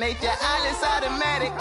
nature, all is automatic.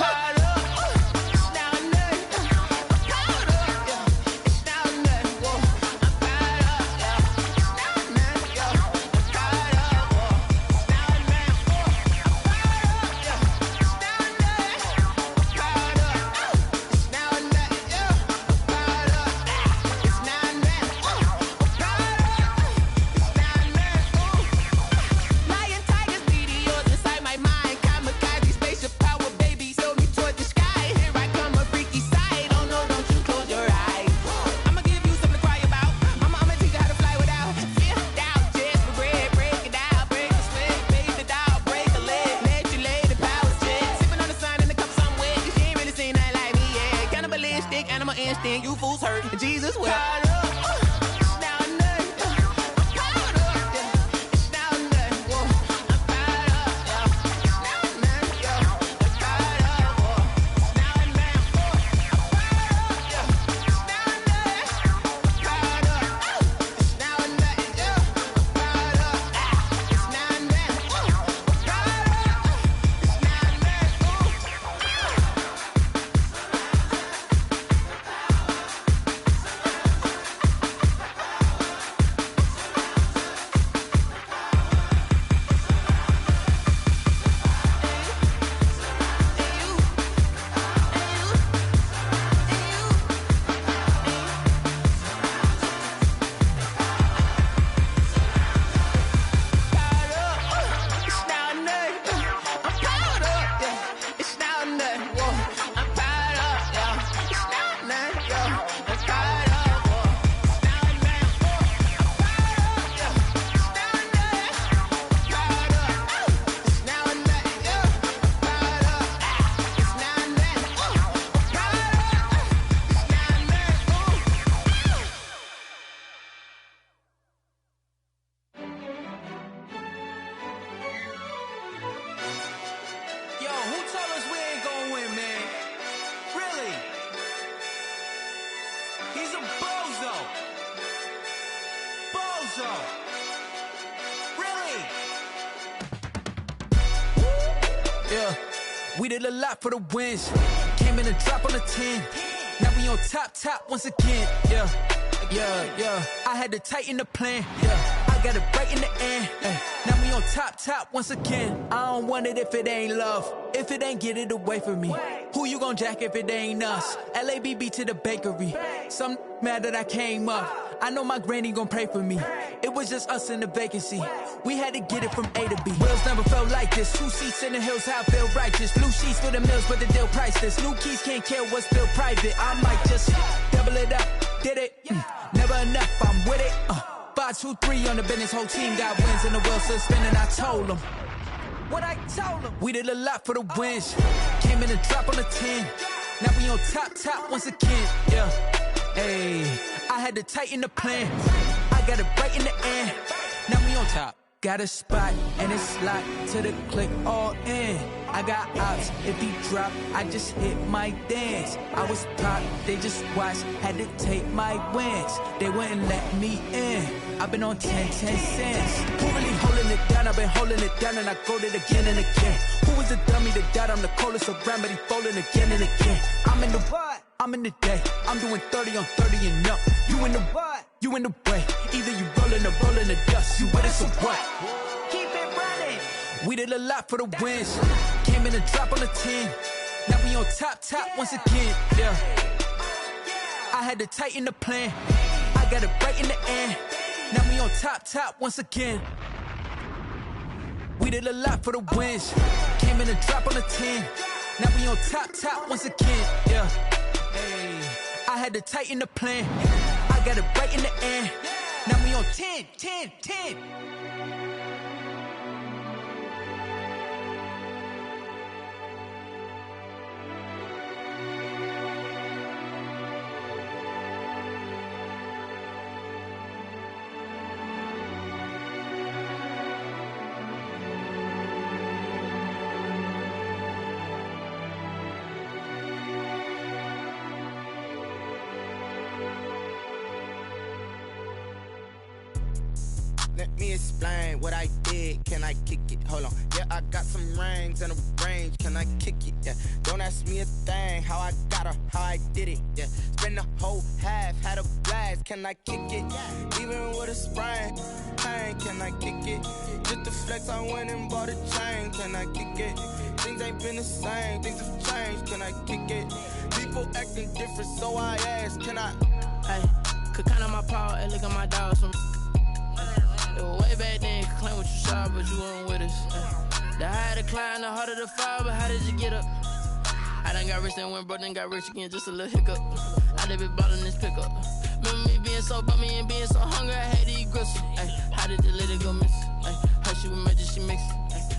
You fools hurt, Jesus will. We did a lot for the wins. Came in a drop on the 10. Now we on top once again. Yeah. I had to tighten the plan. Yeah, I got it right in the end. Now we on top once again. I don't want it if it ain't love. If it ain't, get it away from me. Who you gon' jack if it ain't us? LABB to the bakery. Some mad that I came up. I know my granny gon' pray for me. It was just us in the vacancy. We had to get it from A to B. Wheels never felt like this. 2 seats in the hills, how I feel righteous. Blue sheets for the mills, but the deal priceless. New keys can't care what's still private. I might just double it up. Did it? Never enough, I'm with it. 5, 2, 3 on the business. Whole team got wins and the wheels still spinning. I told them what I told them. We did a lot for the wins. Came in a drop on the 10. Now we on top once again. Yeah. Hey, I had to tighten the plan. I got it right in the end. Now we on top. Got a spot and it's locked to the click all in. I got ops, if he drop, I just hit my dance. I was top, they just watched, had to take my wins. They wouldn't let me in. I've been on 10 cents. Who really holding it down? I've been holding it down and I go it again and again. Who was the dummy that died? I'm the coldest around, but he falling again and again. I'm in the what? I'm in the day. I'm doing 30 on 30 and up. You in the what? You in the way. Either you rolling or rolling the dust. You with us or what? Keep it running. We did a lot for the wins. Came in a drop on the 10. Now we on top once again. Yeah. I had to tighten the plan. I got it right in the end. Now we on top once again. We did a lot for the wins. Came in a drop on the 10. Now we on top once again. Yeah. Hey, I had to tighten the plan. I got it right in the end. Now we on 10. Let me explain what I did. Can I kick it? Hold on. Yeah, I got some rings and a range. Can I kick it? Yeah. Don't ask me a thing. How I got her, how I did it. Yeah. Spend the whole half, had a blast. Can I kick it? Even with a sprain. Pain, can I kick it? Just to flex, I went and bought a chain. Can I kick it? Things ain't been the same. Things have changed. Can I kick it? People acting different, so I ask. Can I? Hey, could count on my paw and look at my dogs from. It was way back then, could claim what you saw, but you weren't with us. The higher the climb, the harder the fall, but how did you get up? I done got rich and went broke, then got rich again, just a little hiccup. I done been ballin' this pickup. Remember me being so bummy and being so hungry, I had to eat gristle. How did the lady go miss? Her she was magic, she mixed.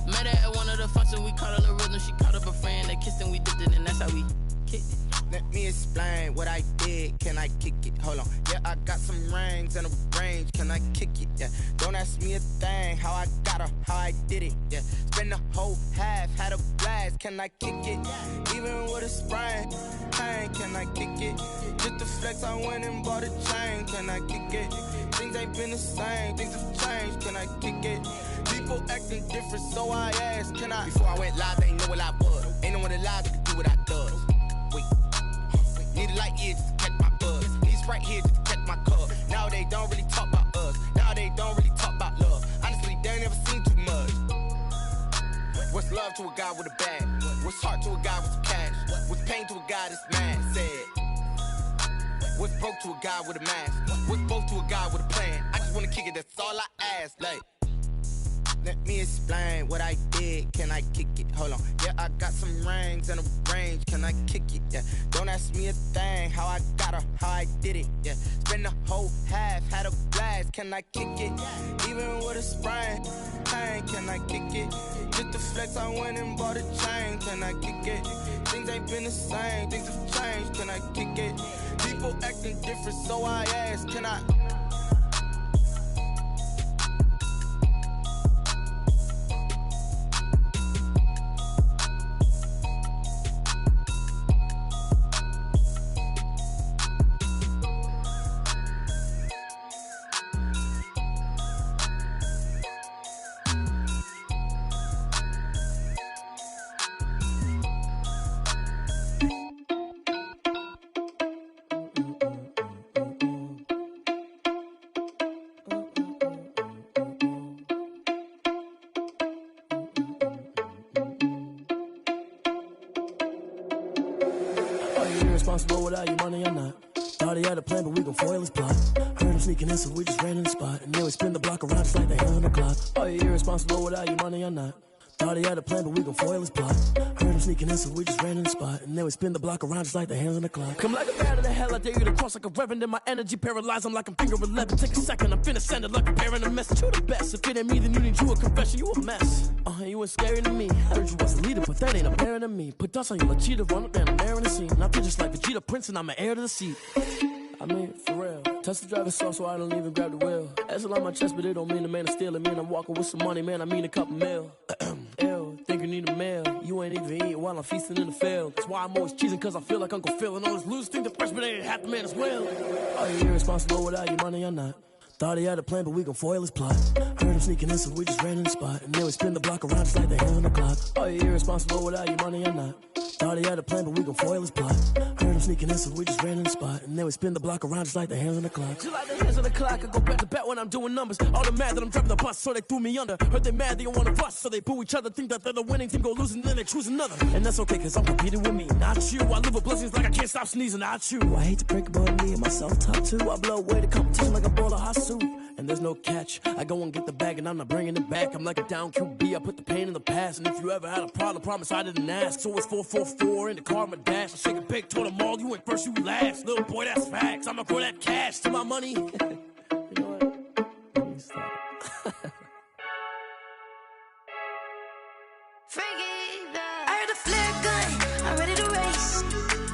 Met her at one of the functions, we caught her the rhythm, she caught up a friend, they kissed and we dipped it, and that's how we kicked it. Let me explain what I did. Can I kick it? Hold on. Yeah, I got some rings and a range. Can I kick it? Yeah. Don't ask me a thing. How I got her, how I did it. Yeah. Spend the whole half, had a blast. Can I kick it? Even with a sprain. Pain, can I kick it? Just to flex, I went and bought a chain. Can I kick it? Things ain't been the same. Things have changed. Can I kick it? People acting different, so I asked. Can I? Before I went live, they ain't know what I was. Ain't no one alive that could do what I does. Wait. Need a light here just to catch my buzz. Need Sprite here just to catch my cup. Now they don't really talk about us. Now they don't really talk about love. Honestly, they ain't never seen too much. What's love to a guy with a bag? What's heart to a guy with some cash? What's pain to a guy that's mad? Said. What's broke to a guy with a mask? What's both to a guy with a plan? I just wanna kick it, that's all I ask. Like, let me explain what I did. Can I kick it? Hold on. Yeah, I got some rings and a range. Can I kick it? Yeah. Don't ask me a thing. How I got her, how I did it. Yeah. Spend the whole half, had a blast. Can I kick it? Even with a sprain. Pain, can I kick it? Just to flex, I went and bought a chain. Can I kick it? Things ain't been the same. Things have changed. Can I kick it? People acting different, so I ask. Can I? Responsible without your money or not. Thought he had a plan, but we gon' foil his plot. Heard him sneaking in, so we just ran in the spot. And then we spin the block around just like the hell on the clock. Are you irresponsible without your money or not? Thought he had a plan, but we gon' foil his plot. Heard him sneaking in, so we just ran in the spot. And then we spin the block around just like the hands on the clock. Come like a bat of the hell, I dare you to cross like a reverend. And my energy paralyzed, I'm like I'm finger 11. Take a second, I'm finna send it like a parent a message. You the best, if it ain't me, then you need you a confession. You a mess, you ain't scary to me. Heard you was a leader, but that ain't a parent to me. Put dust on you like cheetah, run up and I'm there in the scene. And I feel just like Vegeta Prince and I'm an heir to the seat. I mean, for real. Touch the driver's soft so I don't even grab the wheel. That's on my chest, but it don't mean the man is stealing. Man, I'm walking with some money, man, I mean a couple mil. Ew, think you need a meal. You ain't even eating while I'm feasting in the field. That's why I'm always cheesing, cause I feel like Uncle Phil. And all those losers think the freshman ain't half the man as well. Are you irresponsible without your money or not? Thought he had a plan, but we gon' foil his plot. Heard him sneaking in, so we just ran in the spot. And then we spin the block around just like the hands on the clock. Are you irresponsible without your money or not? Thought he had a plan, but we gon' foil his plot. Heard him sneaking in, so we just ran in the spot. And then we spin the block around just like the hands on the clock. Just like the hands on the clock, I go back to back when I'm doing numbers. All the mad that I'm driving the bus, so they threw me under. Heard they mad, they don't wanna bust, so they boo each other. Think that they're the winning team, go losing, then they choose another. And that's okay, cause I'm competing with me, not you. I live with blessings like I can't stop sneezing, not you. I hate to break about me and myself top two. I blow away the competition like a bowl of hot soup. And there's no catch, I go and get the bag and I'm not bringing it back. I'm like a down QB, I put the pain in the past. And if you ever had a problem, promise I didn't ask. So it's 444 in the car, my dash. I shake a big, told them all, you ain't first, you last. Little boy, that's facts, I'ma throw that cash to my money. You know what? Let me stop. I heard the flare gun, I'm ready to race.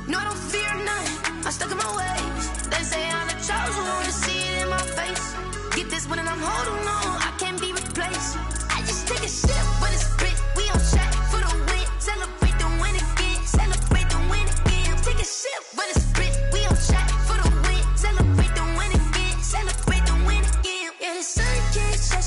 No, I don't fear none, I'm stuck in my ways. They say I'm the chosen one, to see it in my face. Get this one and I'm holding on, I can't be replaced. I just take a sip, but it's spit, we on track for the win. Celebrate the win again, celebrate the win again. Take a sip, but it's spit, we on track for the win. Celebrate the win again, celebrate the win again. Yeah, the sun can't shine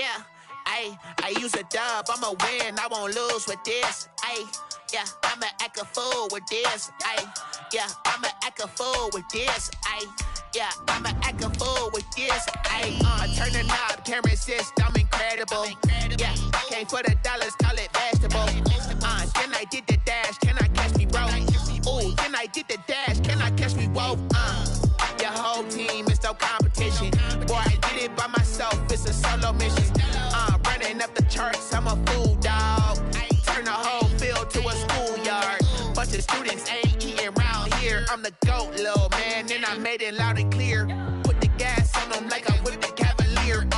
Yeah, I use a dub, I'ma win, I won't lose with this. Yeah, I'ma act a fool with this. Yeah, I'ma act a fool with this. Yeah, I'ma act a fool with this. I turn the knob, can't resist, I'm incredible. Yeah, came for the dollars, call it vegetable. Then I did the dash, can I catch me, bro? Ooh, then I did the dash, can I catch me, whoa? Your whole team is no competition. Boy, I did it by myself, it's a solo mission. Running up the charts, I'm a fool, dog. Turn the whole field to a schoolyard. Bunch of students ain't eating round here. I'm the GOAT, little man, and I made it loud and clear. Put the gas on them like I'm with the Cavalier.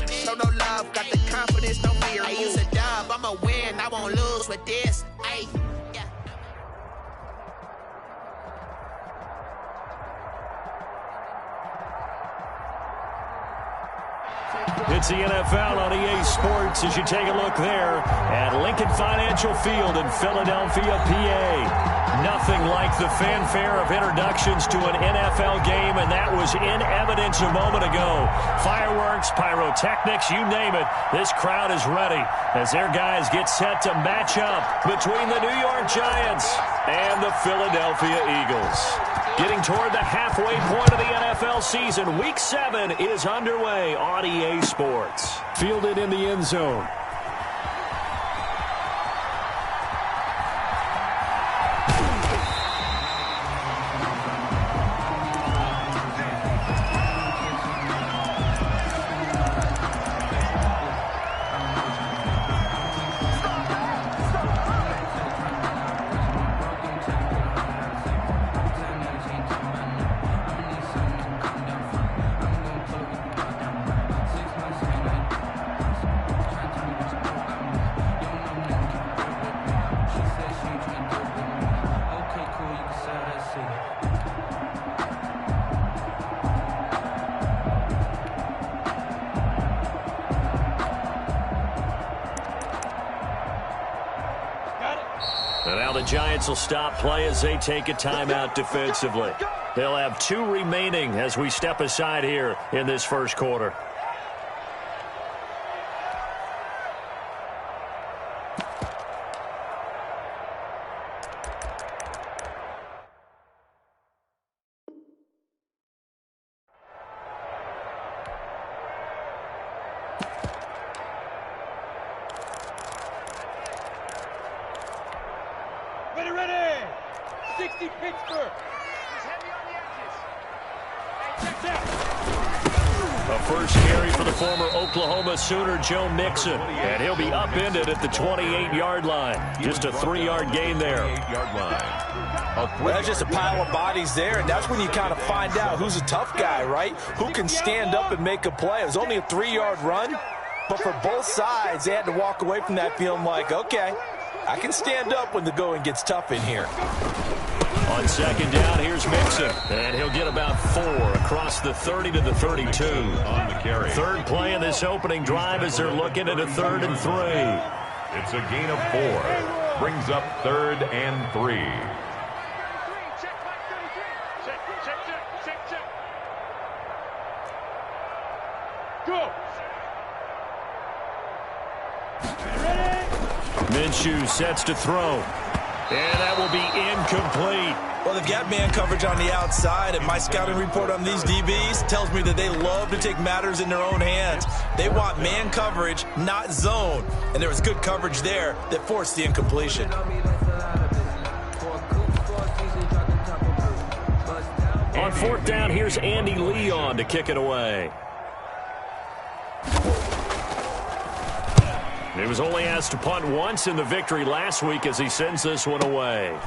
Show no love, got the confidence, no fear. I use a dub, I'ma win, I won't lose with this. Yeah. It's the NFL on EA Sports as you take a look there at Lincoln Financial Field in Philadelphia, PA. Nothing like the fanfare of introductions to an NFL game, and that was in evidence a moment ago. Fireworks, pyrotechnics, you name it. This crowd is ready as their guys get set to match up between the New York Giants and the Philadelphia Eagles. Getting toward the halfway point of the NFL season, Week 7 is underway on EA Sports. Fielded in the end zone. And now the Giants will stop play as they take a timeout defensively. They'll have 2 remaining as we step aside here in this first quarter. Ready! 60 Pittsburgh. He's heavy on the edges. Hey, check that. A first carry for the former Oklahoma Sooner, Joe Mixon. And he'll be upended at the 28-yard line. Just a 3-yard gain there. That's just a pile of bodies there, and that's when you kind of find out who's a tough guy, right? Who can stand up and make a play. It was only a 3-yard run, but for both sides, they had to walk away from that feeling like, okay, I can stand up when the going gets tough in here. On second down, here's Mixon, and he'll get about 4 across the 30 to the 32. On the carry. Third play of this opening drive as they're looking at a 3rd and 3. It's a gain of 4. Brings up 3rd and 3. Go. Minshew sets to throw, and that will be incomplete. Well, they've got man coverage on the outside, and my scouting report on these DBs tells me that they love to take matters in their own hands. They want man coverage, not zone, and there was good coverage there that forced the incompletion. On 4th down, here's Andy Leon to kick it away. He was only asked to punt once in the victory last week as he sends this one away.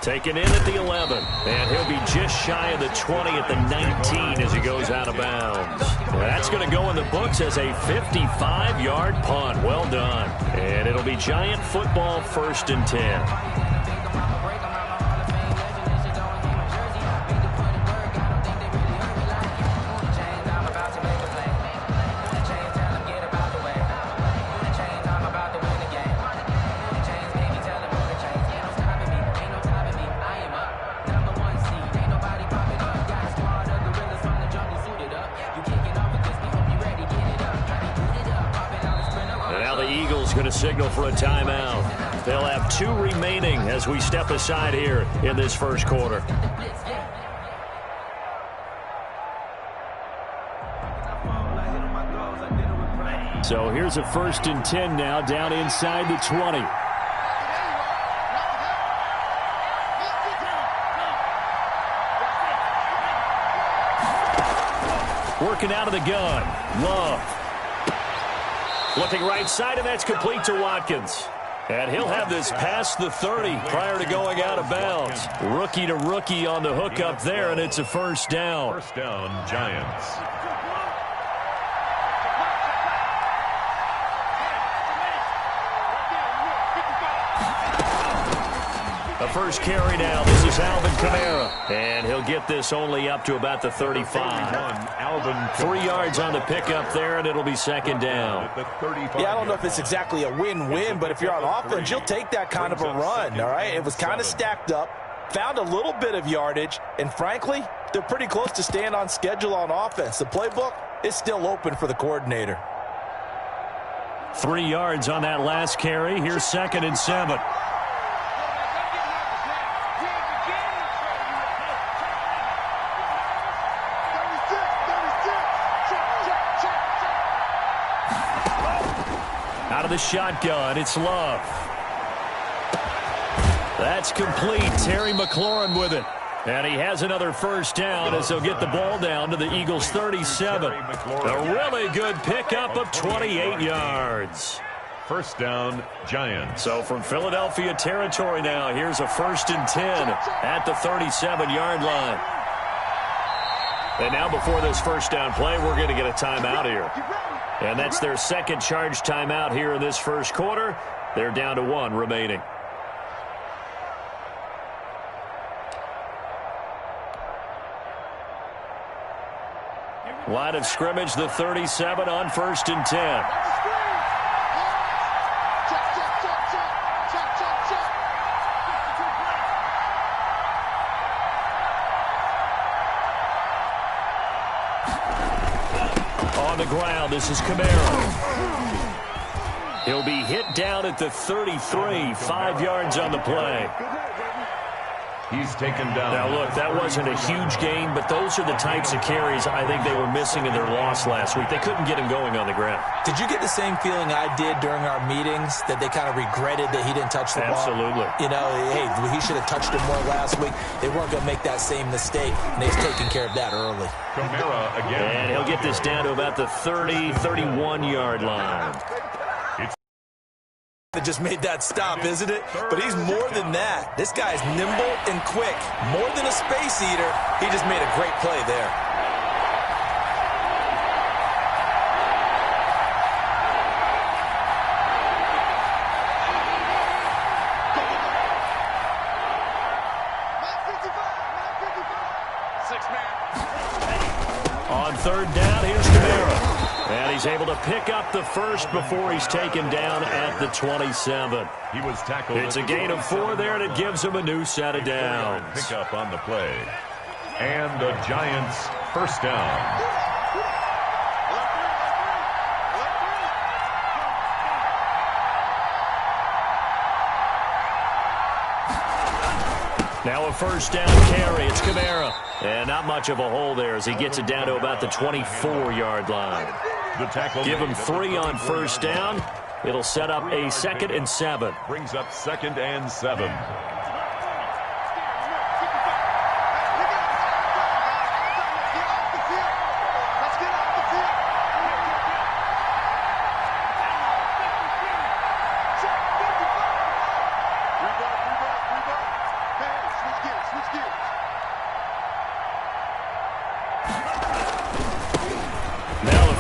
Taken in at the 11, and he'll be just shy of the 20 at the 19 as he goes out of bounds. That's going to go in the books as a 55-yard punt. Well done. And it'll be Giant football 1st and 10. going to signal for a timeout. They'll have 2 remaining as we step aside here in this first quarter. So here's a 1st and 10 now, down inside the 20. Working out of the gun. Love. Looking right side, and that's complete to Watkins. And he'll have this past the 30 prior to going out of bounds. Rookie to rookie on the hookup there, and it's a first down. First down, Giants. The first carry now. This is Alvin Kamara. And he'll get this only up to about the 35. 3 yards on the pickup there, and it'll be second down. Yeah, I don't know if it's exactly a win-win, but if you're on offense, you'll take that kind of a run, all right? It was kind of stacked up, found a little bit of yardage, and frankly, they're pretty close to staying on schedule on offense. The playbook is still open for the coordinator. 3 yards on that last carry. Here's 2nd and 7. Out of the shotgun, it's Love. That's complete. Terry McLaurin with it. And he has another first down as they'll get the ball down to the Eagles' 37. A really good pickup of 28 yards. First down, Giants. So from Philadelphia territory now, here's a 1st and 10 at the 37-yard line. And now before this first down play, we're going to get a timeout here. And that's their second charge timeout here in this first quarter. They're down to 1 remaining. Line of scrimmage, the 37 on 1st and 10. On the ground, this is Kamara. He'll be hit down at the 33, 5 yards on the play. He's taken down. Now, look, that wasn't a huge gain, but those are the types of carries I think they were missing in their loss last week. They couldn't get him going on the ground. Did you get the same feeling I did during our meetings, that they kind of regretted that he didn't touch the ball? Absolutely. You know, hey, he should have touched it more last week. They weren't going to make that same mistake, and they've taken care of that early. Kamara again. And he'll get this down to about the 30, 31-yard line. That just made that stop, isn't it? But he's more than that. This guy's nimble and quick. More than a space eater. He just made a great play there. On 3rd down, here's Kamara. And he's able to pick up the first before he's taken down at the 27. He was tackled. It's a gain of 4 there, and it gives him a new set of downs. Pick up on the play. And the Giants first down. Now a first down carry. It's Kamara. And not much of a hole there as he gets it down to about the 24-yard line. The tackle. Give him 3 on first down. It'll set up a 2nd and 7. Brings up 2nd and 7.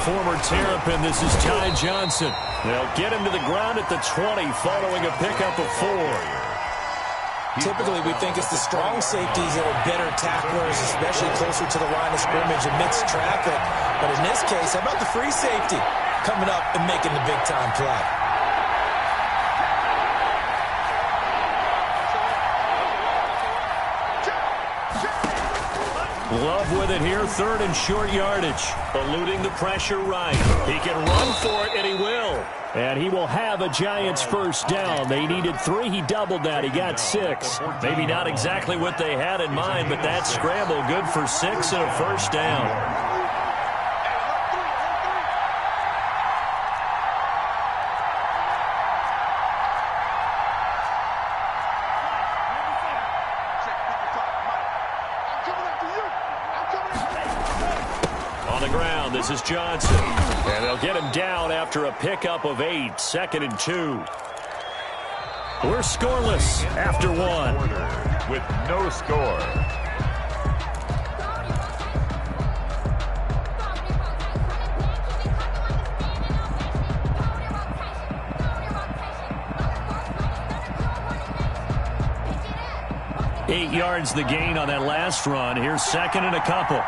Former Terrapin, this is Ty Johnson. They'll get him to the ground at the 20 following a pickup of 4. Typically, we think it's the strong safeties that are better tacklers, especially closer to the line of scrimmage amidst traffic. But in this case, how about the free safety coming up and making the big-time play? Love with it here, 3rd and short yardage. Eluding the pressure right. He can run for it, and he will. And he will have a Giants first down. They needed 3. He doubled that. He got 6. Maybe not exactly what they had in mind, but that scramble good for 6 and a first down. This is Johnson, and they'll get him down after a pickup of 8, 2nd and 2. We're scoreless after 1. With no score. Eight yards the gain on that last run. Here's 2nd and a couple.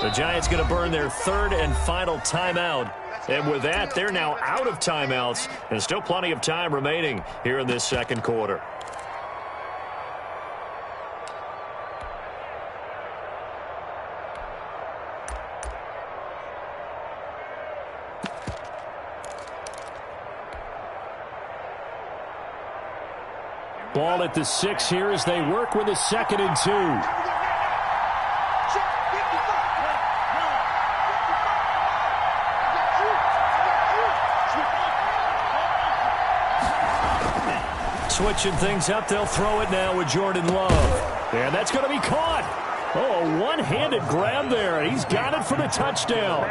The Giants going to burn their 3rd and final timeout. And with that, they're now out of timeouts. And still plenty of time remaining here in this 2nd quarter. Ball at the 6 here as they work with a 2nd and 2. Switching things up, they'll throw it now with Jordan Love. And that's going to be caught. Oh, a one-handed grab there, and he's got it for the touchdown.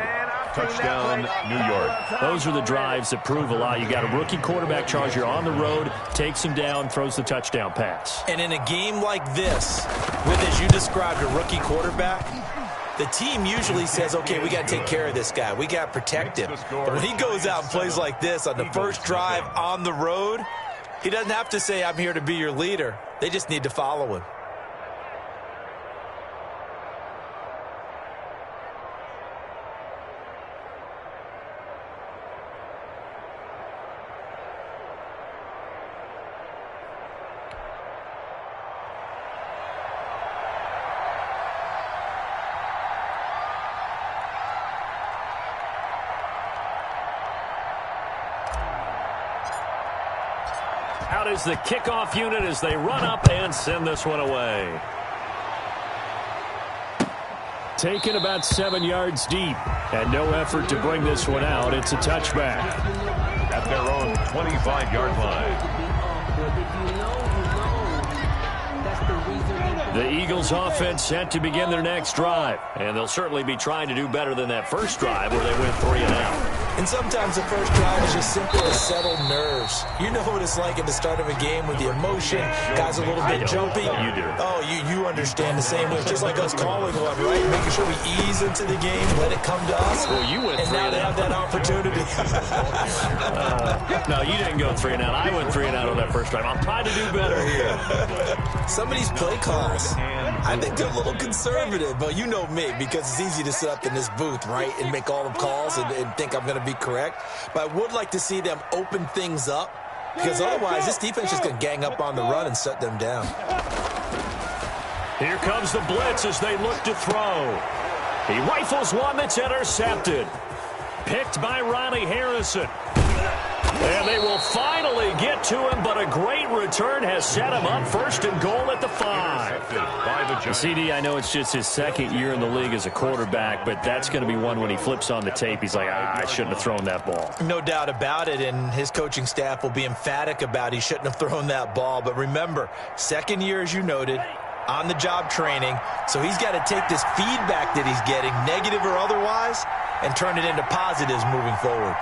Touchdown, New York. Those are the drives that prove a lot. You got a rookie quarterback charge. You're on the road, takes him down, throws the touchdown pass. And in a game like this, with, as you described, a rookie quarterback, the team usually says, okay, we got to take care of this guy. We got to protect him. But when he goes out and plays like this on the first drive on the road, he doesn't have to say, I'm here to be your leader. They just need to follow him. Out is the kickoff unit as they run up and send this one away. Taken about 7 yards deep, and no effort to bring this one out. It's a touchback. At their own 25-yard line. The Eagles offense set to begin their next drive, and they'll certainly be trying to do better than that first drive where they went 3 and out. And sometimes the first drive is just simply to settle nerves. You know what it's like at the start of a game with the emotion, guys a little bit jumpy. You do. Oh, you understand the same way. It's just like us calling one, right? Making sure we ease into the game, let it come to us. Well, you went 3 and out. And now they have that opportunity. No, you didn't go 3 and out. I went 3 and out on that first drive. I'm trying to do better here. Some of these play calls, I think they're a little conservative, but you know me, because it's easy to sit up in this booth, right, and make all the calls and think I'm going to be correct. But I would like to see them open things up, because otherwise this defense is going to gang up on the run and shut them down. Here comes the blitz as they look to throw. He rifles one that's intercepted. Picked by Ronnie Harrison. And they will finally get to him, but a great return has set him up 1st and goal at the 5. CD, I know it's just his 2nd year in the league as a quarterback, but that's going to be one when he flips on the tape. He's like, I shouldn't have thrown that ball. No doubt about it, and his coaching staff will be emphatic about he shouldn't have thrown that ball. But remember, 2nd year, as you noted, on-the-job training, so he's got to take this feedback that he's getting, negative or otherwise, and turn it into positives moving forward.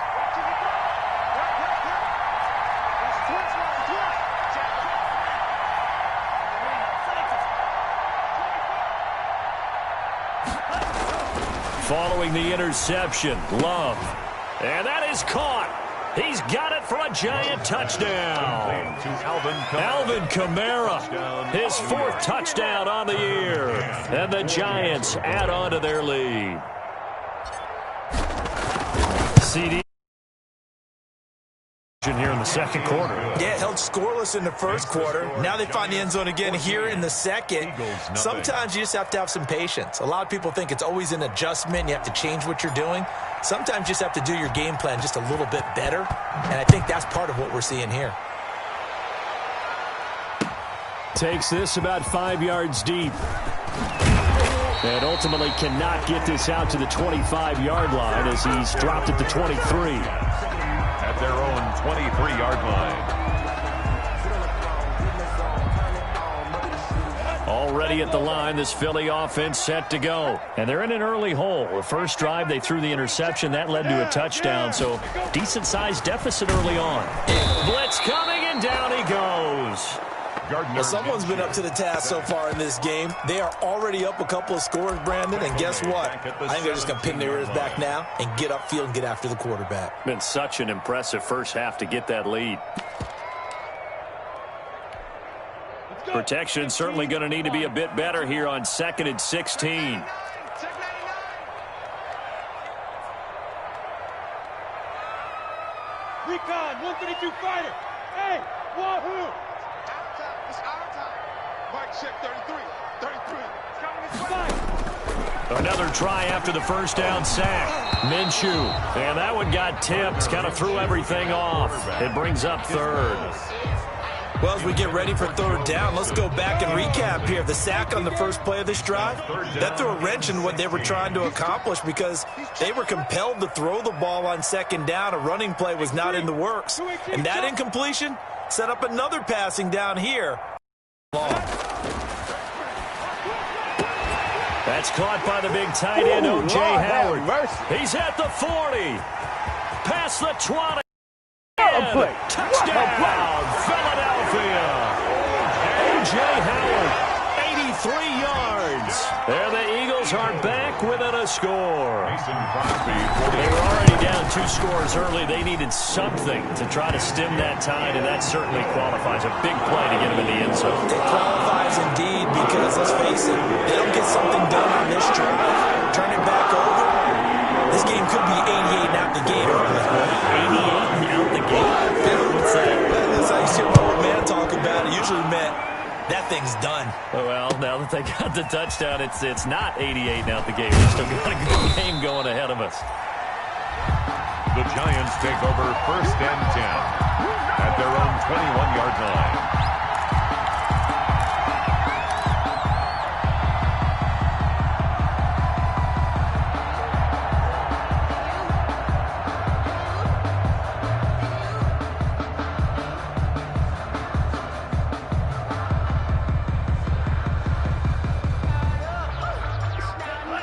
Following the interception, Love And that is caught. He's got it for a Giant touchdown. Alvin Kamara, his 4th touchdown on the year. And the Giants add on to their lead. CD here in the second quarter. Yeah, held scoreless in the first quarter. Now they find the end zone again here in the second. Sometimes you just have to have some patience. A lot of people think it's always an adjustment. You have to change what you're doing. Sometimes you just have to do your game plan just a little bit better. And I think that's part of what we're seeing here. Takes this about 5 yards deep. And ultimately cannot get this out to the 25-yard line as he's dropped at the 23. At their own 23-yard line. Already at the line, this Philly offense set to go. And they're in an early hole. The first drive, they threw the interception. That led to a touchdown, so decent-sized deficit early on. Blitz coming, and down he goes. Well, someone's been up to the task so far in this game. They are already up a couple of scores, Brandon, and guess what? I think they're just going to pin their ears back now and get upfield and get after the quarterback. Been such an impressive first half to get that lead. Protection certainly going to need to be a bit better here on 2nd and 16. Recon, 132 fighter. Hey, wahoo! Mike check 33. Another try after the first down sack. Minshew. And that one got tipped. Kind of threw everything off. It brings up 3rd. Well, as we get ready for 3rd down, let's go back and recap here. The sack on the first play of this drive, that threw a wrench in what they were trying to accomplish because they were compelled to throw the ball on 2nd down. A running play was not in the works. And that incompletion set up another passing down here. That's caught by the big tight end, O.J. Howard. He's at the 40. Past the 20. Touchdown, Philadelphia. O.J. Howard, 83 yards. There the Eagles are back within a score. They were already down 2 scores early. They needed something to try to stem that tide, and that certainly qualifies. A big play to get them in the end zone. It qualifies indeed because, let's face it, they don't get something done on this drive. Turn it back over. This game could be 88 and out the game. 88 and out the game? What's that? That's how you see an old man talk about it. Usually meant that thing's done. Well, now that they got the touchdown, it's not 88 and out the game. We've still got a good game going ahead of us. The Giants take over 1st and 10 at their own 21-yard line.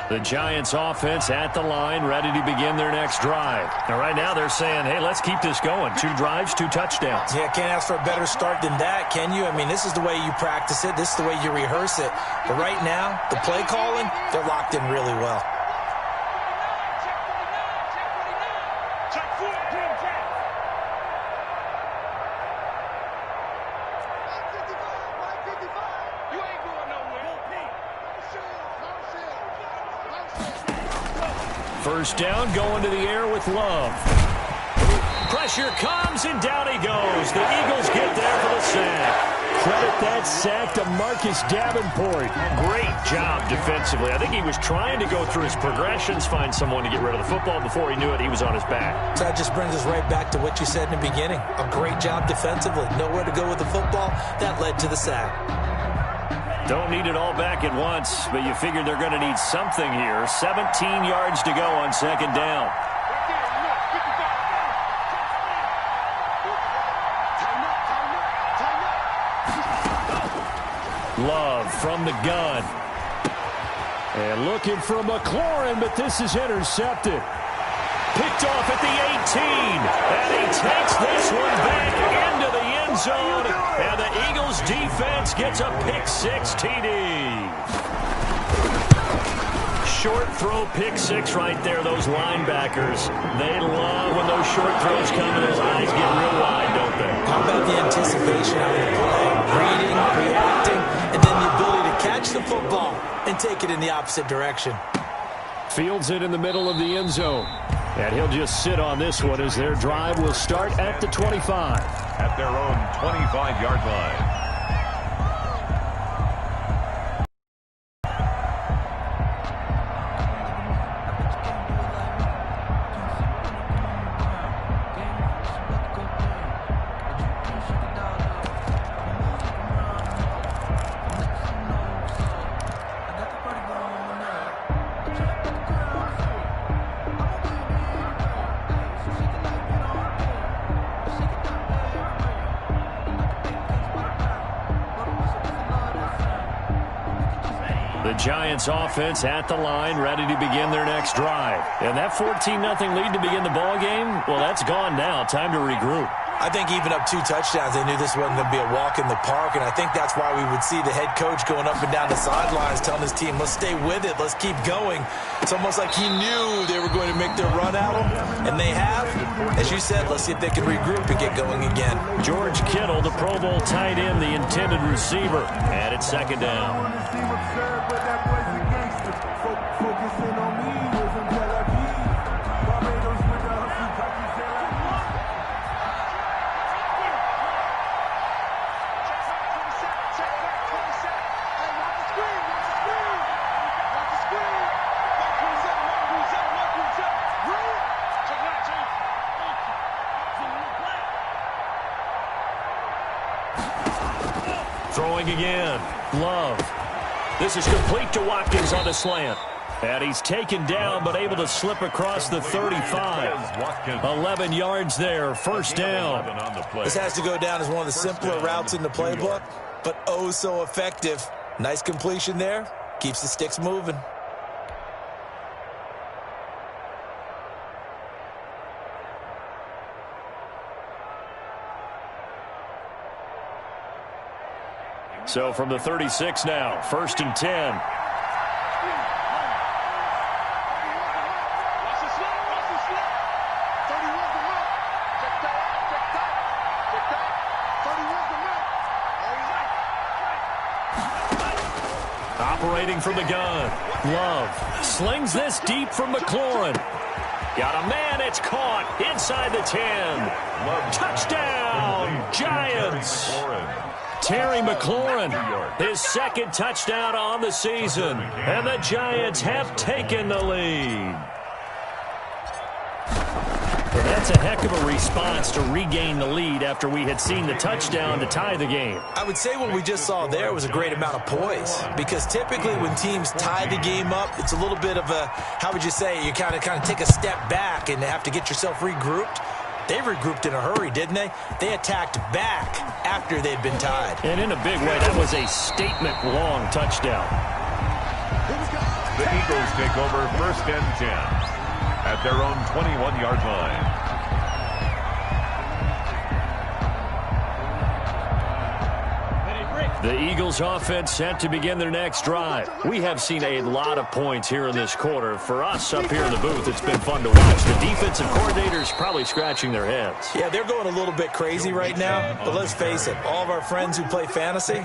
The Giants offense at the line, ready to begin their next drive. Now, right now, they're saying, hey, let's keep this going. 2 drives, 2 touchdowns. Yeah, can't ask for a better start than that, can you? I mean, this is the way you practice it. This is the way you rehearse it. But right now, the play calling, they're locked in really well. First down, going to the air with Love. Pressure comes, and down he goes. The Eagles get there for the sack. Credit that sack to Marcus Davenport. Great job defensively. I think he was trying to go through his progressions, find someone to get rid of the football. Before he knew it, he was on his back. So that just brings us right back to what you said in the beginning. A great job defensively. Nowhere to go with the football. That led to the sack. Don't need it all back at once, but you figured they're going to need something here. 17 yards to go on 2nd down. Love from the gun. And looking for McLaurin, but this is intercepted. Picked off at the 18. And he takes this one back into the end zone. And the Eagles defense gets a pick 6 TD. short throw pick six right there, those linebackers. They love when those short throws come and those eyes get real wide, don't they? How about the anticipation of the play, reading, reacting, and then the ability to catch the football and take it in the opposite direction. Fields it in the middle of the end zone. And he'll just sit on this one as their drive will start at the 25. At their own 25-yard line. The Giants offense at the line, ready to begin their next drive. And that 14-0 lead to begin the ball game, well, that's gone now. Time to regroup. I think even up 2 touchdowns, they knew this wasn't going to be a walk in the park, and I think that's why we would see the head coach going up and down the sidelines telling his team, let's stay with it, let's keep going. It's almost like he knew they were going to make their run at him, and they have. As you said, let's see if they can regroup and get going again. George Kittle, the Pro Bowl tight end, the intended receiver, and it's second down. Throwing again. Love. This is complete to Watkins on the slant. And he's taken down but able to slip across the 35. 11 yards there. First down. This has to go down as one of the simpler routes in the playbook, but oh so effective. Nice completion there. Keeps the sticks moving. So from the 36 now, 1st and 10. Operating from the gun. Love slings this deep from McLaurin. Got a man, it's caught inside the 10. Touchdown, Giants. Terry McLaurin, his second touchdown on the season. And the Giants have taken the lead. Well, that's a heck of a response to regain the lead after we had seen the touchdown to tie the game. I would say what we just saw there was a great amount of poise, because typically when teams tie the game up, it's a little bit of a, how would you say, you kind of take a step back and have to get yourself regrouped. They regrouped in a hurry, didn't they? They attacked back after they'd been tied. And in a big way, that was a statement-long touchdown. The Eagles take over 1st and 10 at their own 21-yard line. The Eagles offense set to begin their next drive. We have seen a lot of points here in this quarter. For us up here in the booth, it's been fun to watch. The defensive coordinators probably scratching their heads. Yeah, they're going a little bit crazy right now. But let's face it, all of our friends who play fantasy,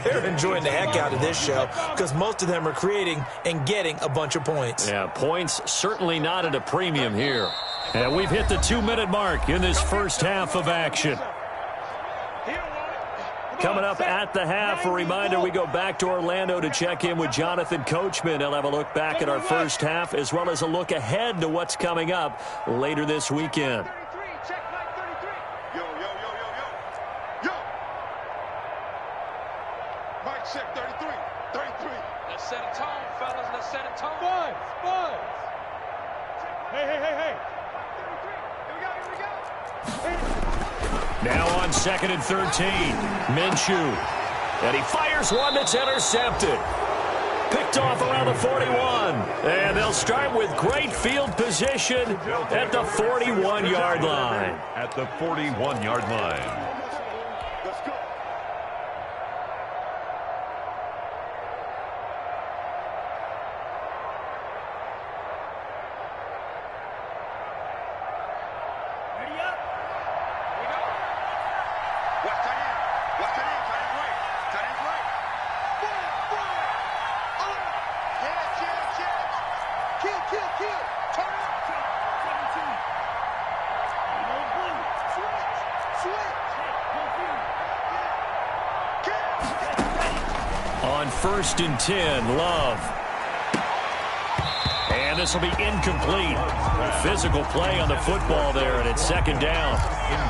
they're enjoying the heck out of this show because most of them are creating and getting a bunch of points. Yeah, points certainly not at a premium here. And we've hit the 2-minute mark in this first half of action. Coming up at the half, a reminder, we go back to Orlando to check in with Jonathan Coachman. He'll have a look back at our first half as well as a look ahead to what's coming up later this weekend. Mike check 33. 33. Let's set a tone, fellas. Let's set a tone. Buzz. Hey. Here we go. Now on 2nd and 13, Minshew. And he fires one that's intercepted. Picked off around the 41. And they'll start with great field position at the 41-yard line. At the 41-yard line. on 1st and 10. Love. And this will be incomplete. Physical play on the football there, and it's 2nd down.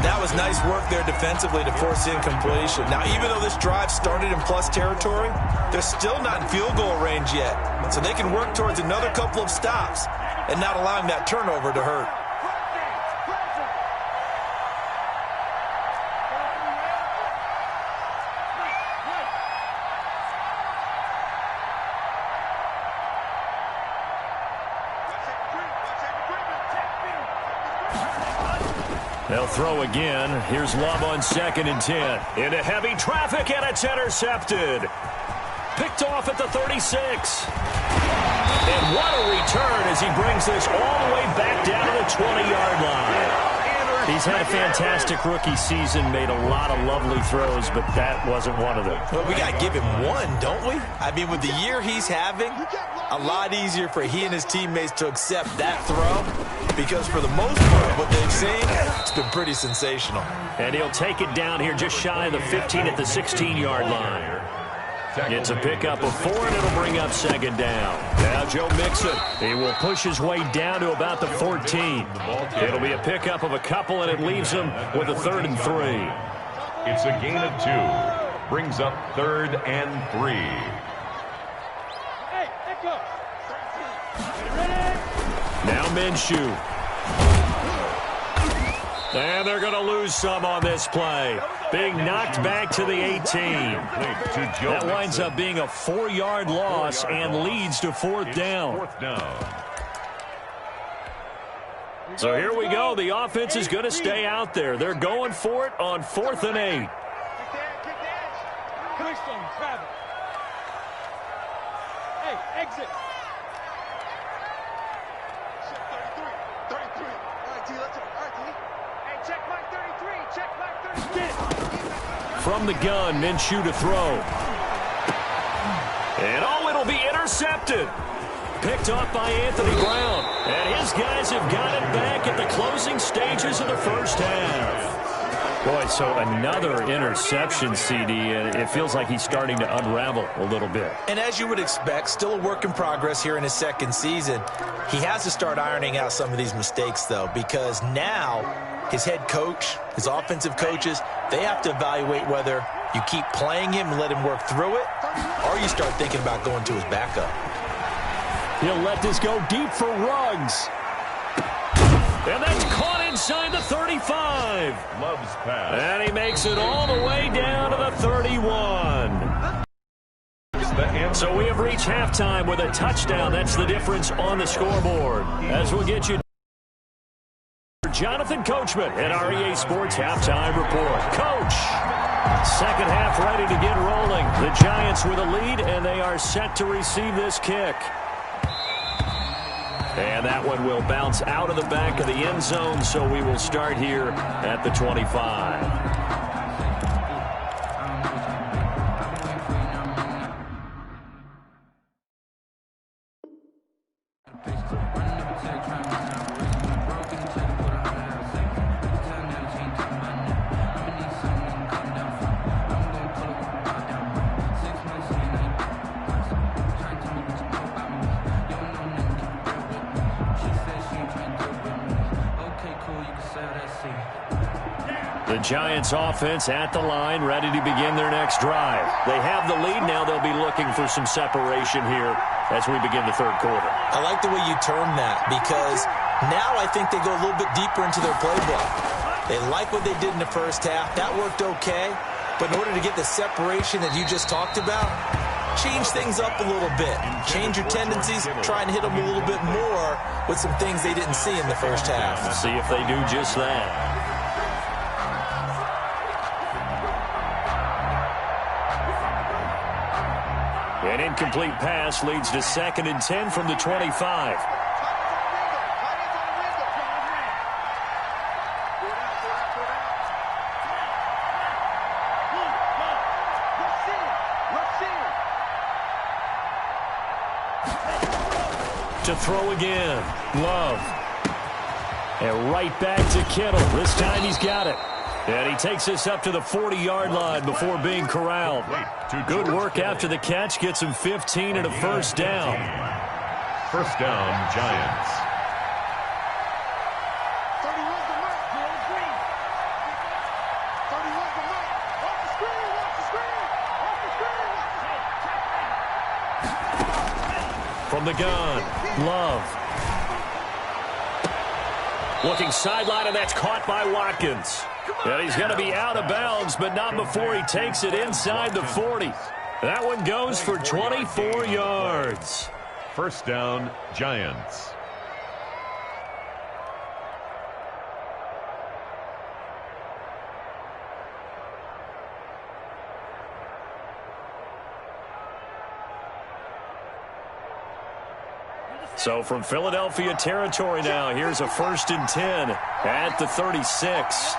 That was nice work there defensively to force incompletion. Now, even though this drive started in plus territory, they're still not in field goal range yet. So they can work towards another couple of stops and not allowing that turnover to hurt. They'll throw again. Here's Love on 2nd and 10. Into heavy traffic, and it's intercepted. Picked off at the 36. And what a return as he brings this all the way back down to the 20-yard line. He's had a fantastic rookie season, made a lot of lovely throws, but that wasn't one of them. Well, we got to give him one, don't we? I mean, with the year he's having, a lot easier for he and his teammates to accept that throw, because for the most part, what they've seen, it's been pretty sensational. And he'll take it down here just shy of the 15 at the 16-yard line. It's a pickup of 4, and it'll bring up 2nd down. Now Joe Mixon. He will push his way down to about the 14. It'll be a pickup of a couple, and it leaves him with a 3rd and 3. It's a gain of 2. Brings up 3rd and 3. Now Minshew. And they're going to lose some on this play. Being knocked back to the 18. That winds up being a 4-yard loss and leads to 4th down. So here we go. The offense is going to stay out there. They're going for it on 4th and 8. Hey, exit. From the gun, Minshew to throw. And oh, it'll be intercepted. Picked off by Anthony Brown. And his guys have got it back at the closing stages of the first half. Boy, so another interception, CD, and it feels like he's starting to unravel a little bit. And as you would expect, still a work in progress here in his 2nd season. He has to start ironing out some of these mistakes, though, because now his head coach, his offensive coaches, they have to evaluate whether you keep playing him and let him work through it, or you start thinking about going to his backup. He'll let this go deep for Ruggs. And that's caught inside the 35. Love's pass. And he makes it all the way down to the 31. So we have reached halftime with a touchdown. That's the difference on the scoreboard. As we'll get you Jonathan Coachman at our EA Sports Halftime Report. Coach, 2nd half ready to get rolling. The Giants with a lead, and they are set to receive this kick. And that one will bounce out of the back of the end zone, so we will start here at the 25. The Giants offense at the line, ready to begin their next drive. They have the lead. Now they'll be looking for some separation here as we begin the 3rd quarter. I like the way you term that, because now I think they go a little bit deeper into their playbook. They like what they did in the first half. That worked okay. But in order to get the separation that you just talked about, change things up a little bit. Change your tendencies. Try and hit them a little bit more with some things they didn't see in the first half. See if they do just that. An incomplete pass leads to 2nd and 10 from the 25. To throw again. Love. And right back to Kittle. This time he's got it. And he takes us up to the 40-yard line before being corralled. Good work after the catch. Gets him 15 and a first down. First down, Giants. From the gun, Love. Looking sideline, and that's caught by Watkins. And he's going to be out of bounds, but not before he takes it inside the 40. That one goes for 24 yards. First down, Giants. So from Philadelphia territory now, here's a 1st and 10 at the 36.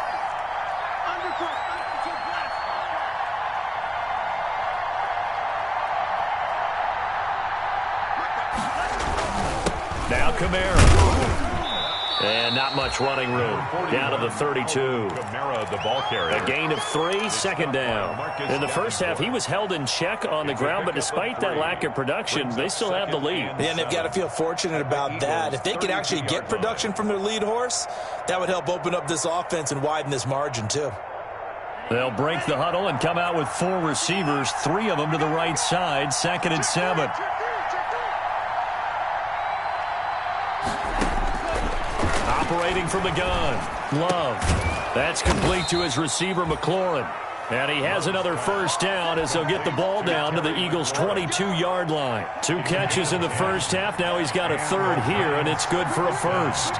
Now Kamara. And not much running room. Down to the 32. Kamara, the ball carrier. A gain of 3, second down. In the first half, he was held in check on the ground, but despite that lack of production, they still have the lead. Yeah, and they've got to feel fortunate about that. If they could actually get production from their lead horse, that would help open up this offense and widen this margin, too. They'll break the huddle and come out with 4 receivers, 3 of them to the right side, 2nd and 7. Operating from the gun, Love. That's complete to his receiver, McLaurin. And he has another first down as they'll get the ball down to the Eagles' 22-yard line. 2 catches in the first half. Now he's got a 3rd here, and it's good for a first.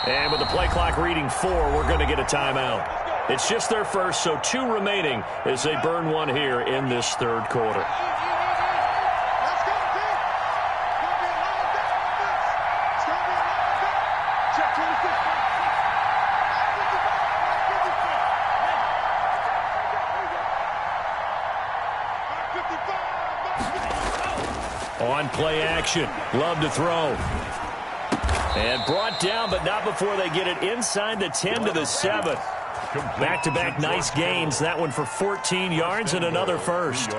And with the play clock reading 4, we're going to get a timeout. It's just their first, so 2 remaining as they burn one here in this 3rd quarter. On play action, Love to throw. And brought down, but not before they get it inside the 10 to the 7. Back-to-back nice gains. That one for 14 yards and another first.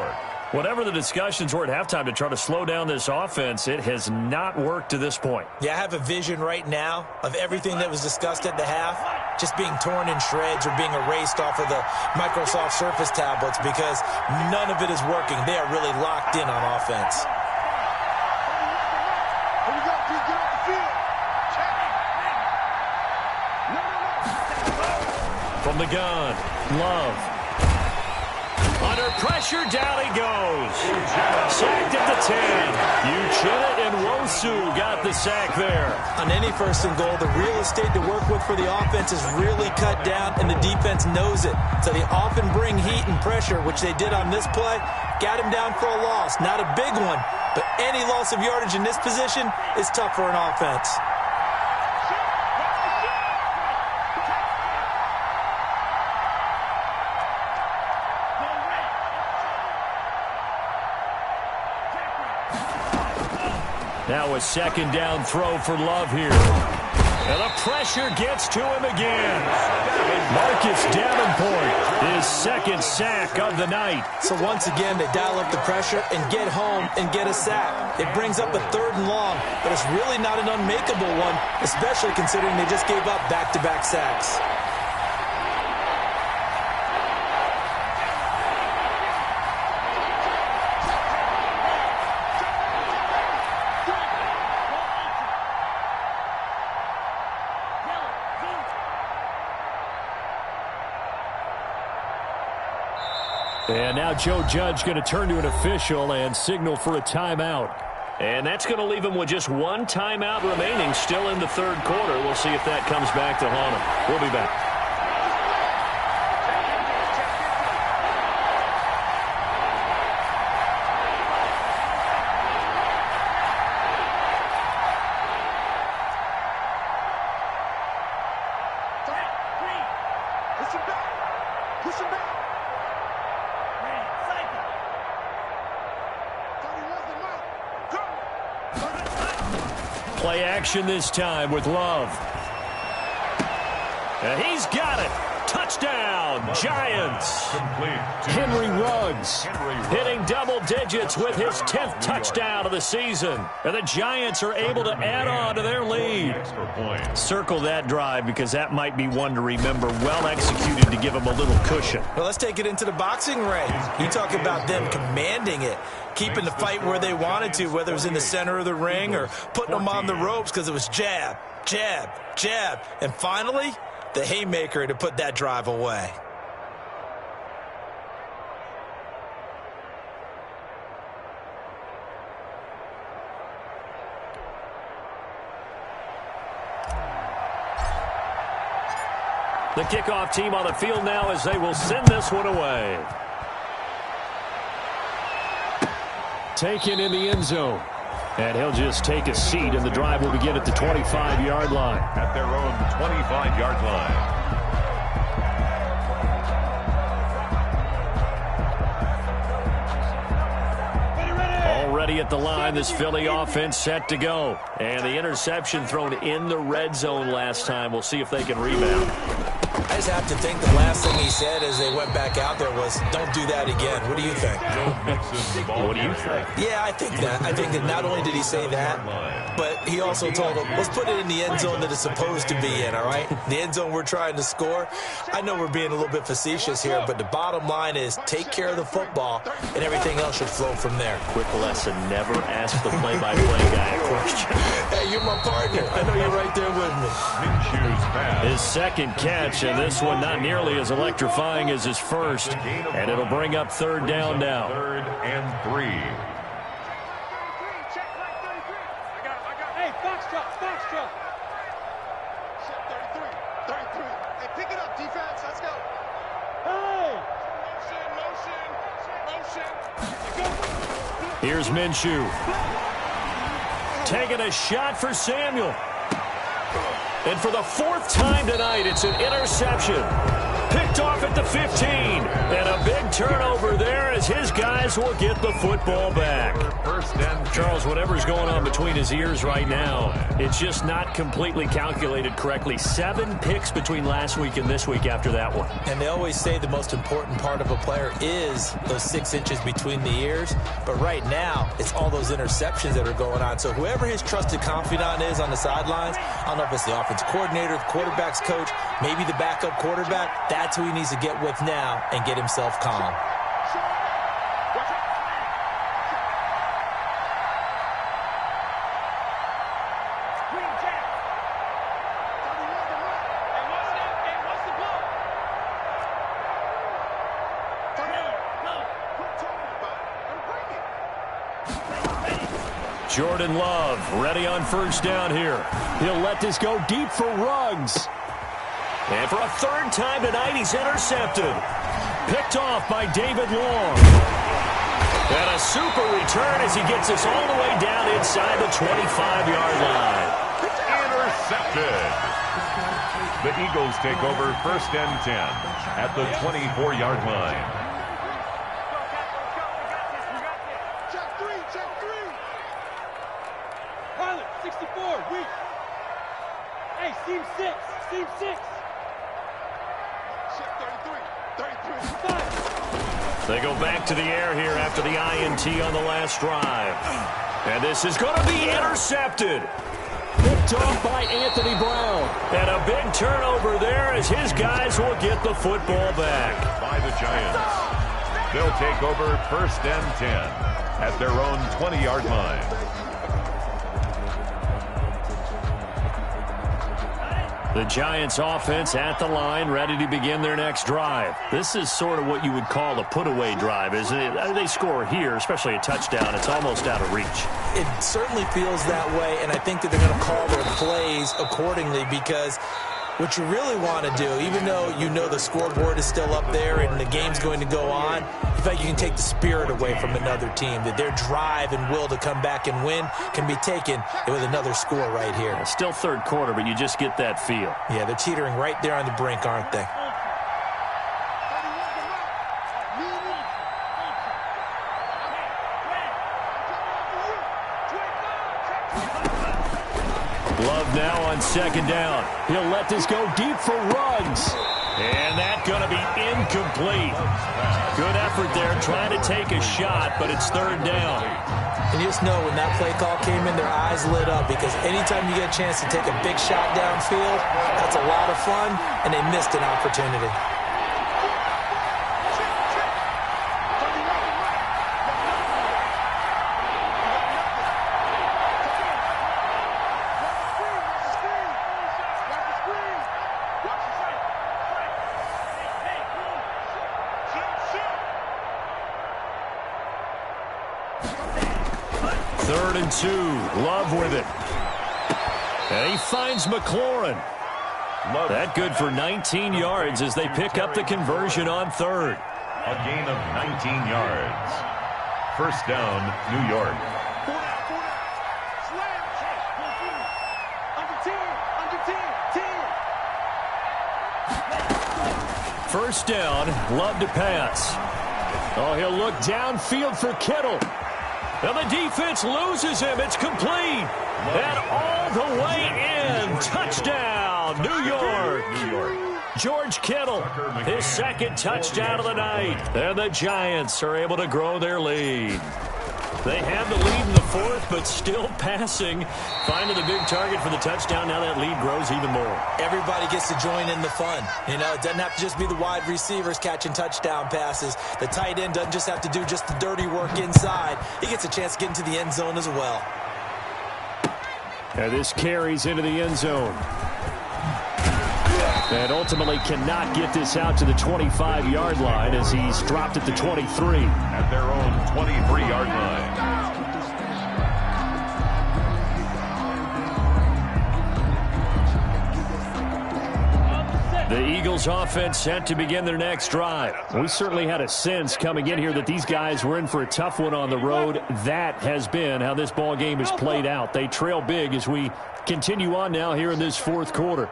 Whatever the discussions were at halftime to try to slow down this offense, it has not worked to this point. Yeah, I have a vision right now of everything that was discussed at the half just being torn in shreds or being erased off of the Microsoft Surface tablets because none of it is working. They are really locked in on offense. From the gun, Love. Under pressure, down he goes. Sacked at the 10. Uchenna and Wosu got the sack there. On any 1st and goal, the real estate to work with for the offense is really cut down, and the defense knows it. So they often bring heat and pressure, which they did on this play. Got him down for a loss. Not a big one, but any loss of yardage in this position is tough for an offense. Now a 2nd down throw for Love here. And the pressure gets to him again. Marcus Davenport, his 2nd sack of the night. So once again, they dial up the pressure and get home and get a sack. It brings up a 3rd and long, but it's really not an unmakeable one, especially considering they just gave up back-to-back sacks. And now Joe Judge going to turn to an official and signal for a timeout. And that's going to leave him with just 1 timeout remaining still in the 3rd quarter. We'll see if that comes back to haunt him. We'll be back. Play action this time with Love. And he's got it. Touchdown, Giants. Henry Ruggs hitting double digits with his 10th touchdown of the season. And the Giants are able to add on to their lead. Circle that drive because that might be one to remember. Well executed to give them a little cushion. Well, let's take it into the boxing ring. You talk about them commanding it, keeping the fight where they wanted to, whether it was in the center of the ring or putting them on the ropes because it was jab, jab, jab. And finally, the haymaker to put that drive away. The kickoff team on the field now as they will send this one away. Taken in the end zone. And he'll just take a seat, and the drive will begin at the 25-yard line. At their own 25-yard line. Already at the line, this Philly offense set to go. And the interception thrown in the red zone last time. We'll see if they can rebound. I just have to think the last thing he said as they went back out there was, don't do that again. What do you think? What do you think? Yeah, I think that. I think that not only did he say that, but he also told them, let's put it in the end zone that it's supposed to be in, all right? The end zone we're trying to score. I know we're being a little bit facetious here, but the bottom line is take care of the football, and everything else should flow from there. Quick lesson, never ask the play-by-play guy a question. Hey, you're my partner. I know you're right there with me. His second catch, and this one not nearly as electrifying as his first. And it'll bring up third down now. 3rd and 3. Hey, Foxtrot. Set 33. Hey, pick it up, defense. Let's go. Hey! Motion. Here's Minshew. Taking a shot for Samuel. And for the 4th time tonight, it's an interception. Picked off at the 15. And a big turnover there as his guys will get the football back. Charles, whatever's going on between his ears right now, it's just not completely calculated correctly. 7 picks between last week and this week after that one. And they always say the most important part of a player is those 6 inches between the ears. But right now, it's all those interceptions that are going on. So whoever his trusted confidant is on the sidelines, I don't know if it's the offense coordinator, the quarterback's coach, maybe the backup quarterback, that's who he needs to get with now and get himself calm. Jordan Love ready on first down here. He'll let this go deep for Ruggs. And for a 3rd time tonight, he's intercepted. Picked off by David Long. And a super return as he gets us all the way down inside the 25-yard line. Intercepted. The Eagles take over 1st and 10 at the 24-yard line. Pilot, 64, weak. Hey, seam 6. Set 33. 5. They go back to the air here after the INT on the last drive. And this is going to be intercepted. Picked off by Anthony Brown. And a big turnover there as his guys will get the football back. By the Giants. They'll take over 1st and 10 at their own 20-yard line. The Giants offense at the line, ready to begin their next drive. This is sort of what you would call a put-away drive, isn't it? They score here, especially a touchdown. It's almost out of reach. It certainly feels that way, and I think that they're going to call their plays accordingly because what you really want to do, even though you know the scoreboard is still up there and the game's going to go on, in fact, you can take the spirit away from another team, that their drive and will to come back and win can be taken with another score right here. Still 3rd quarter, but you just get that feel. Yeah, they're teetering right there on the brink, aren't they? now on second down. He'll let this go deep for Ruggs. And that's going to be incomplete. Good effort there trying to take a shot, but it's third down. And you just know when that play call came in, their eyes lit up, because anytime you get a chance to take a big shot downfield, that's a lot of fun, and they missed an opportunity. Third and 2. Love with it. And he finds McLaurin. That good for 19 yards as they pick up the conversion on third. A gain of 19 yards. First down, New York. First down, Love to pass. Oh, he'll look downfield for Kittle. And the defense loses him. It's complete. And all the way in. Touchdown, New York. George Kittle, his second touchdown of the night. And the Giants are able to grow their lead. They have the lead in the fourth, but still passing. Finding the big target for the touchdown. Now that lead grows even more. Everybody gets to join in the fun. You know, it doesn't have to just be the wide receivers catching touchdown passes. The tight end doesn't just have to do just the dirty work inside. He gets a chance to get into the end zone as well. And this carries into the end zone. And ultimately cannot get this out to the 25-yard line as he's dropped at the 23. At their own 23-yard line. The Eagles offense set to begin their next drive. We certainly had a sense coming in here that these guys were in for a tough one on the road. That has been how this ball game has played out. They trail big as we continue on now here in this fourth quarter.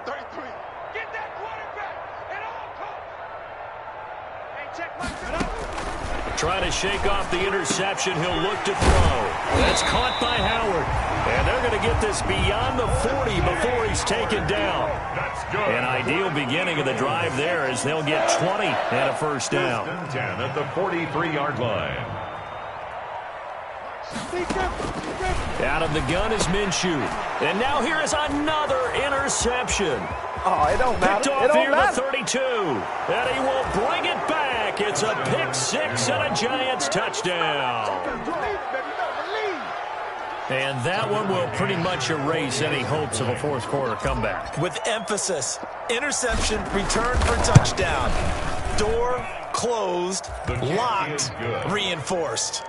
Trying to shake off the interception. He'll look to throw. That's caught by Howard. And they're going to get this beyond the 40 before he's taken down. An ideal beginning of the drive there as they'll get 20 and a first down. 10 at the 43-yard line. Out of the gun is Minshew. And now here is another interception. Oh, it don't matter. Picked off here to 32. And he will bring it back. It's a pick six and a Giants touchdown. And that one will pretty much erase any hopes of a fourth quarter comeback. With emphasis, interception, return for touchdown. Door closed, locked, reinforced.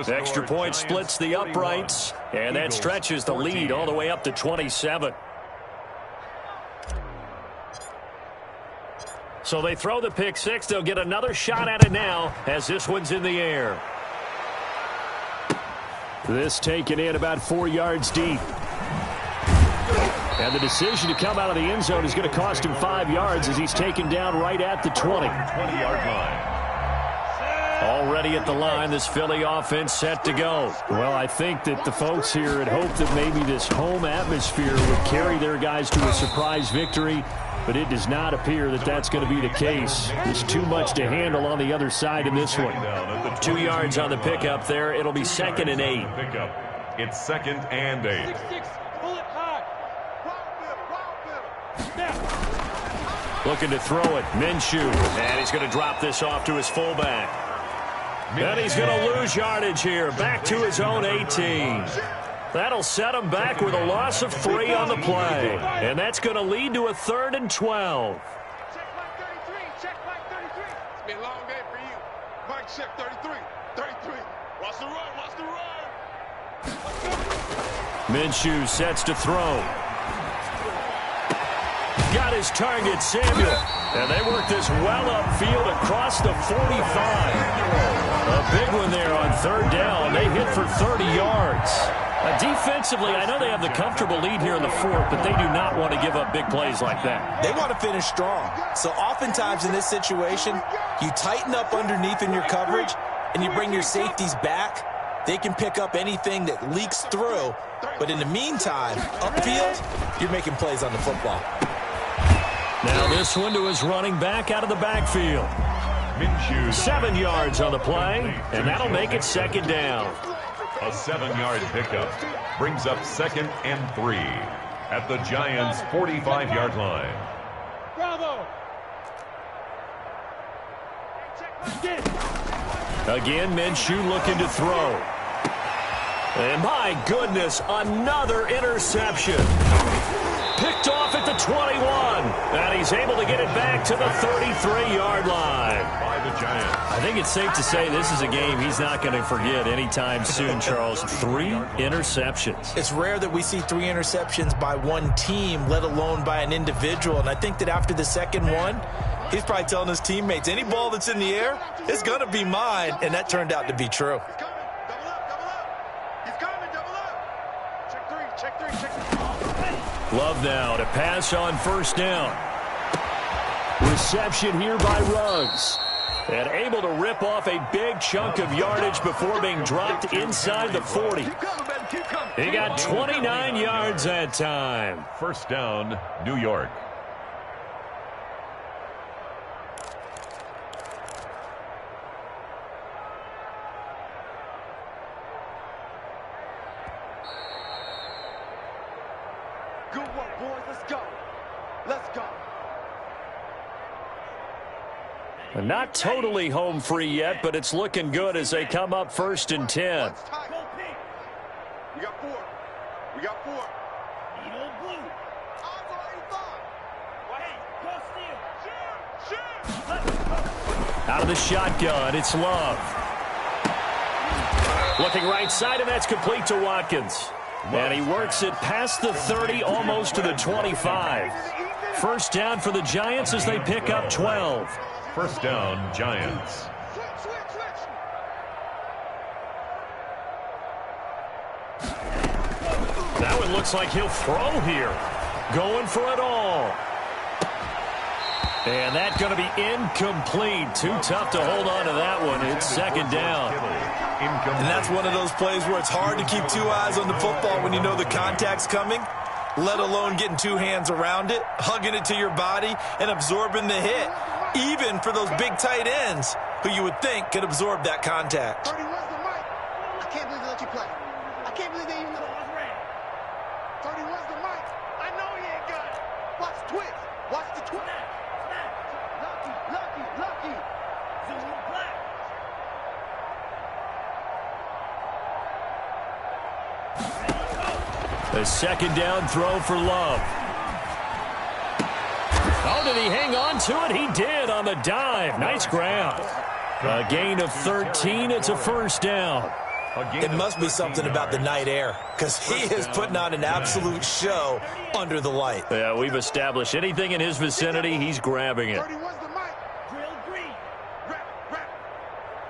Extra point splits the uprights, and that stretches the lead all the way up to 27. So they throw the pick six. They'll get another shot at it now as this one's in the air. This taken in about 4 yards deep. And the decision to come out of the end zone is going to cost him 5 yards as he's taken down right at the 20. 20-yard line. Already at the line, this Philly offense set to go. Well, I think that the folks here had hoped that maybe this home atmosphere would carry their guys to a surprise victory, but it does not appear that that's going to be the case. There's too much to handle on the other side in this one. 2 yards on the pickup there. It'll be 2nd and 8. It's 2nd and 8. Looking to throw it. Minshew. And he's going to drop this off to his fullback. And he's going to lose yardage here. Back to his own 18. That'll set him back with a loss of 3 on the play. And that's going to lead to a 3rd and 12. Check Mike 33. Check Mike 33. It's been a long day for you. Mike, check 33. 33. Watch the run. Watch the run. Minshew sets to throw. Got his target, Samuel. And they work this well upfield across the 45. A big one there on 3rd down. They hit for 30 yards. Defensively, I know they have the comfortable lead here in the 4th, but they do not want to give up big plays like that. They want to finish strong. So oftentimes in this situation, you tighten up underneath in your coverage, and you bring your safeties back, They can pick up anything that leaks through. But in the meantime, upfield, you're making plays on the football. Now this one to his running back out of the backfield. 7 yards on the play, and that'll make it second down. A 7-yard pickup brings up 2nd and 3 at the Giants' 45-yard line. Bravo! Again, Minshew looking to throw. And my goodness, another interception. Picked off at the 21. And he's able to get it back to the 33-yard line. By the Giants. I think it's safe to say this is a game he's not going to forget anytime soon, Charles. 3 interceptions. It's rare that we see 3 interceptions by one team, let alone by an individual. And I think that after the second one, he's probably telling his teammates, any ball that's in the air, it's going to be mine. And that turned out to be true. Love now to pass on first down. Reception here by Ruggs. And able to rip off a big chunk of yardage before being dropped inside the 40. He got 29 yards that time. First down, New York. Good work, boys. Let's go. Let's go. Not totally home free yet, but it's looking good as they come up 1st and 10. We got 4. We got 4. Need old blue. Odds are 85. Hey, go steal. Out of the shotgun, it's Love. Looking right side, and that's complete to Watkins. And he works it past the 30, almost to the 25. First down for the Giants as they pick up 12. First down, Giants. That one looks like he'll throw here. Going for it all. And that's going to be incomplete. Too tough to hold on to that one. It's second down. And that's one of those plays where it's hard to keep 2 eyes on the football when you know the contact's coming, let alone getting 2 hands around it, hugging it to your body, and absorbing the hit, even for those big tight ends who you would think could absorb that contact. 30, where's the mic? I can't believe they let you play. I can't believe they even know. 30, where's the mic? I know he ain't got it. Watch twitch. Watch the twitch. Lucky. Zoom black. The second down throw for Love. Oh, did he hang on to it? He did on the dive. Nice grab. A gain of 13. It's a first down. It must be something about the night air, because he is putting on an absolute show under the light. Yeah, we've established anything in his vicinity, he's grabbing it. 30, where's the mic? Drill green. Rap.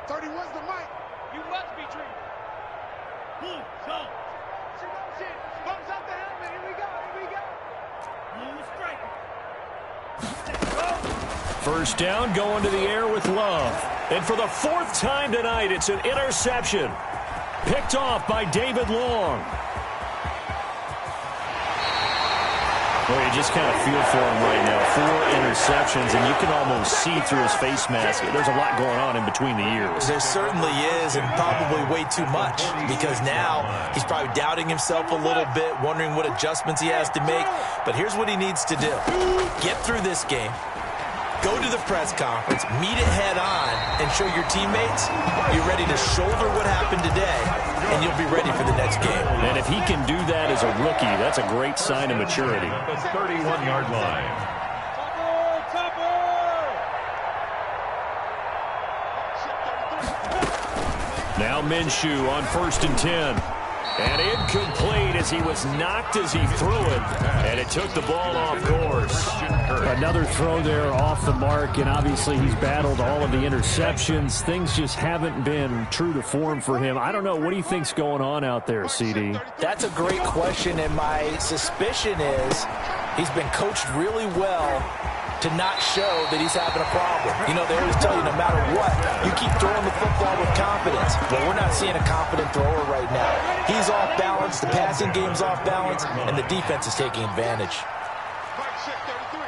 30, where's the mic? You must be dreaming. Blue, go. Shit. Bumps out the helmet. Here we go. Blue striker. First down, going to the air with Love. And for the 4th time tonight, it's an interception. Picked off by David Long. Well, you just kind of feel for him right now. 4 interceptions, and you can almost see through his face mask. There's a lot going on in between the ears. There certainly is, and probably way too much, because now he's probably doubting himself a little bit, wondering what adjustments he has to make. But here's what he needs to do. Get through this game. Go to the press conference, meet it head on, and show your teammates you're ready to shoulder what happened today, and you'll be ready for the next game. And if he can do that as a rookie, that's a great sign of maturity. The 31-yard line. Now Minshew on 1st and 10. And incomplete as he was knocked as he threw it. And it took the ball off course. Another throw there off the mark, and obviously he's battled all of the interceptions. Things just haven't been true to form for him. I don't know. What do you think's going on out there, CD? That's a great question, and my suspicion is he's been coached really well to not show that he's having a problem. You know, they always tell you no matter what, you keep throwing the football with confidence. But we're not seeing a confident thrower right now. He's off balance, the passing game's off balance, and the defense is taking advantage. Mike 6, 33.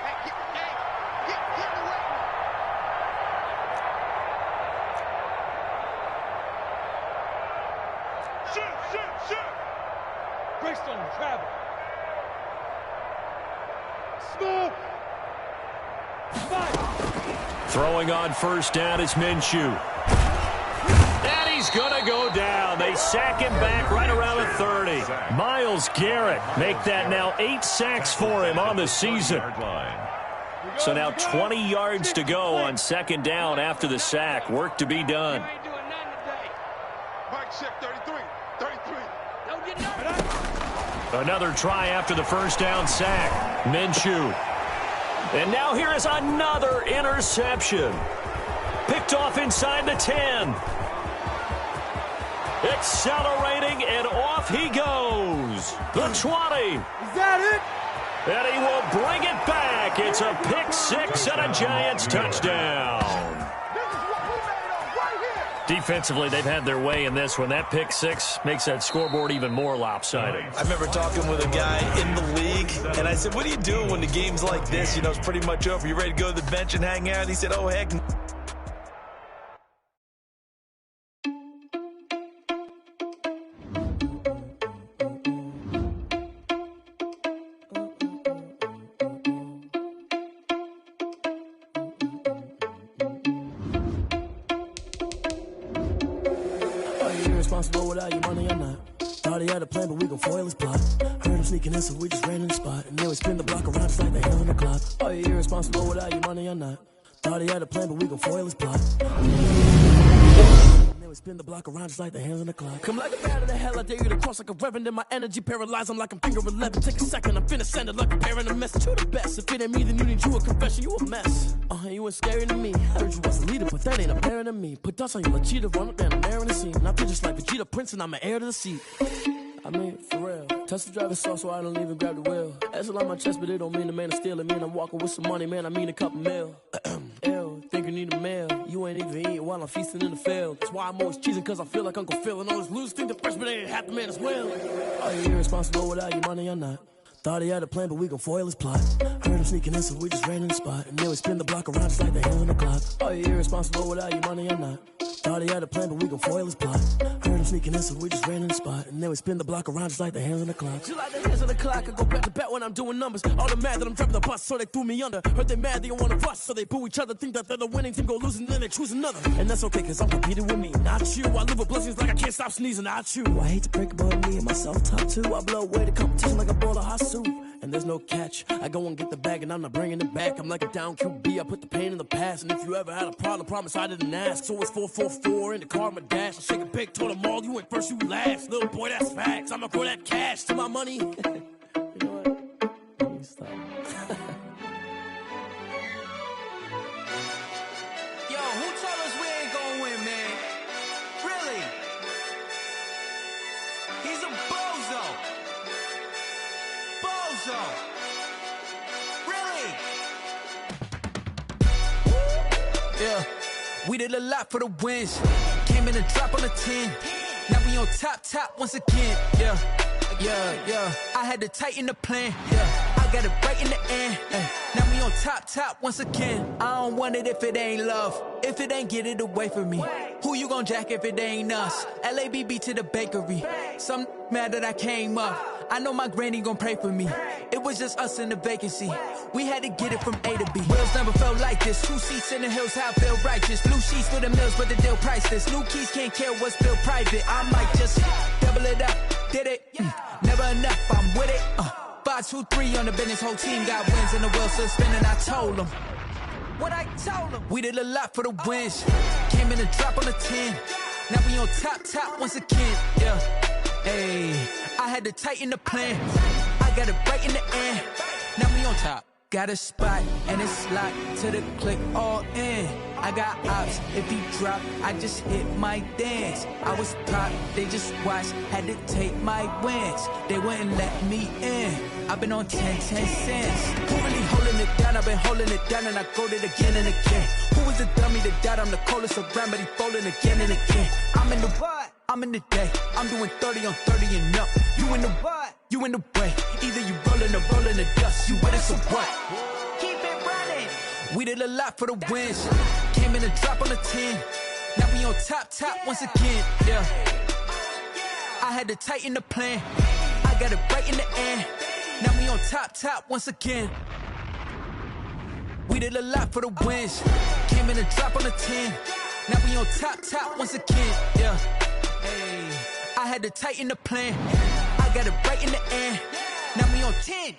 Hey, get away. Shoot. Greystone, travel. Smoke. Throwing on first down is Minshew. And he's going to go down. They sack him back right around the 30. Myles Garrett make that now 8 sacks for him on the season. So now 20 yards to go on second down after the sack. Work to be done. Mike 6, 33. Another try after the first down sack. Minshew. And now here is another interception. Picked off inside the 10. Accelerating, and off he goes. The 20. Is that it? And he will bring it back. It's a pick six and a Giants touchdown. Defensively, they've had their way in this one. That pick six makes that scoreboard even more lopsided. I remember talking with a guy in the league, and I said, what do you do when the game's like this? You know, it's pretty much over. You ready to go to the bench and hang out? He said, oh, heck. Responsible without your money or not. Thought he had a plan, but we gon' foil his plot. Heard him sneaking in, so we just ran in the spot. And then we spin the block around just like the hell on the clock. Are you irresponsible without your money or not? Thought he had a plan, but we gon' foil his plot. And then we spin the block around just like the hands on the clock. Come like a bat of the hell, I dare you to cross like a reverend. In my energy paralyzed, I'm like I'm finger 11. Take a second, I'm finna send it like a parent a message. You the best, if it ain't me, then you need you a confession. You a mess. You ain't scary to me. Heard you was a leader, but that ain't apparent to me. Put dust on you, like cheetah, run up down the air in the scene. And I feel just like Vegeta Prince, and I'm an heir to the seat. I mean, for real. Touch the driver's sauce, so I don't even grab the wheel. That's on my chest, but it don't mean the man is stealing. Man, I'm walking with some money, man, I mean a couple mil. Ew, think you need a meal. You ain't even eating while I'm feasting in the field. That's why I'm always cheesing, cause I feel like Uncle Phil. And all those losers think the freshman ain't half the man as well. Are you irresponsible without your money or not? Thought he had a plan, but we gon' foil his plot. Heard him sneaking in, so we just ran in the spot. And then we spin the block around just like the hell on the clock. Are you irresponsible without your money or not? Thought he had a plan, but we gon' foil his plot. Heard him sneaking in, so we just ran in the spot. And then we spin the block around just like the hands on the clock. Just like the hands on the clock, I go back to back when I'm doing numbers. All the mad that I'm driving the bus, so they threw me under. Heard they mad, they don't wanna bust, so they boo each other. Think that they're the winning team, go losing, then they choose another. And that's okay, cause I'm competing with me, not you. I live with blessings like I can't stop sneezing, not you. I hate to break about me and myself top two. I blow away the competition like a bowl of hot soup. And there's no catch. I go and get the bag and I'm not bringing it back. I'm like a down QB, I put the pain in the past. And if you ever had a problem, promise I didn't ask. So it's 444 in the car, my dash. I shake a big, told them all, you went first, you last. Little boy, that's facts. I'ma throw that cash to my money. You know what? Let me stop. Yo, who told us we ain't gonna win, man? Really? He's a bozo. Really? Yeah, we did a lot for the wins. Came in and drop on the 10. Now we on top once again. Yeah. I had to tighten the plan. Yeah, I got it right in the end. Now we on top once again. I don't want it if it ain't love. If it ain't, get it away from me. Who you gon' jack if it ain't us? LABB to the bakery. Some mad that I came up. I know my granny gon' pray for me. It was just us in the vacancy. We had to get it from A to B. Wheels never felt like this. 2 seats in the hills, how I feel righteous. Blue sheets for the mills, but the deal priceless. New keys can't care what's still private. I might just double it up. Did it? Never enough, I'm with it. 5, 2, 3 on the business. Whole team got wins and the wheels still spinning. I told them what I told them. We did a lot for the wins. Came in and drop on the 10. Now we on top once again. Yeah. Hey, I had to tighten the plan. I got it right in the end. Now we on top. Got a spot and it's locked to the click all in. I got ops, if he drop, I just hit my dance. I was top, they just watched, had to take my wins. They wouldn't let me in. I've been on 10 cents. Who really holding it down? I've been holding it down and I go it again and again. Who was the dummy that died? God, I'm the coldest around, but he falling again and again. I'm in the what? I'm in the day. I'm doing 30 on 30 and up. You in the what? You in the way. Either you rolling or rolling the dust. You with us or what? Keep it running. We did a lot for the wins. Came in a drop on the 10. Now we on top once again. Yeah. I had to tighten the plan. I got it right in the end. Now we on top once again. We did a lot for the wins. Came in a drop on the 10. Now we on top once again. Yeah. Hey. I had to tighten the plan. I got it right in the end. Now we on 10.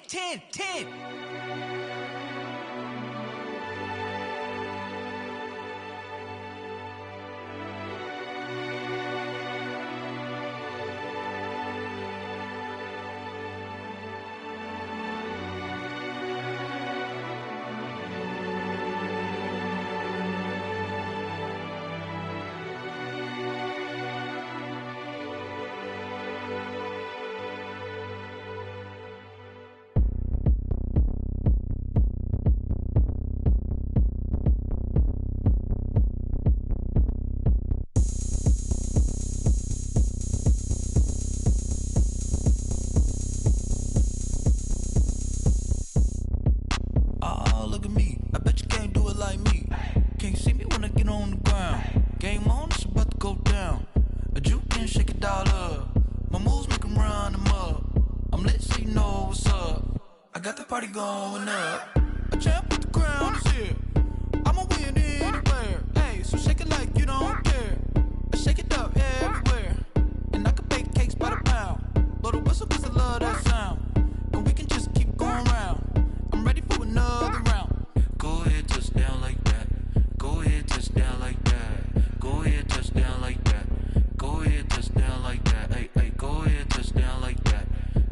Going up, a champ with the crown is here. I'ma win anywhere. Hey, so shake it like you don't care. Shake it up everywhere. And I can bake cakes by the pound. Blow the whistle 'cause I love that sound. And we can just keep going round. I'm ready for another round. Go ahead, touch down like that. Go ahead, touch down like that. Go ahead, touch down like that. Go ahead, touch down like that. Hey, hey, go ahead, touch down like that.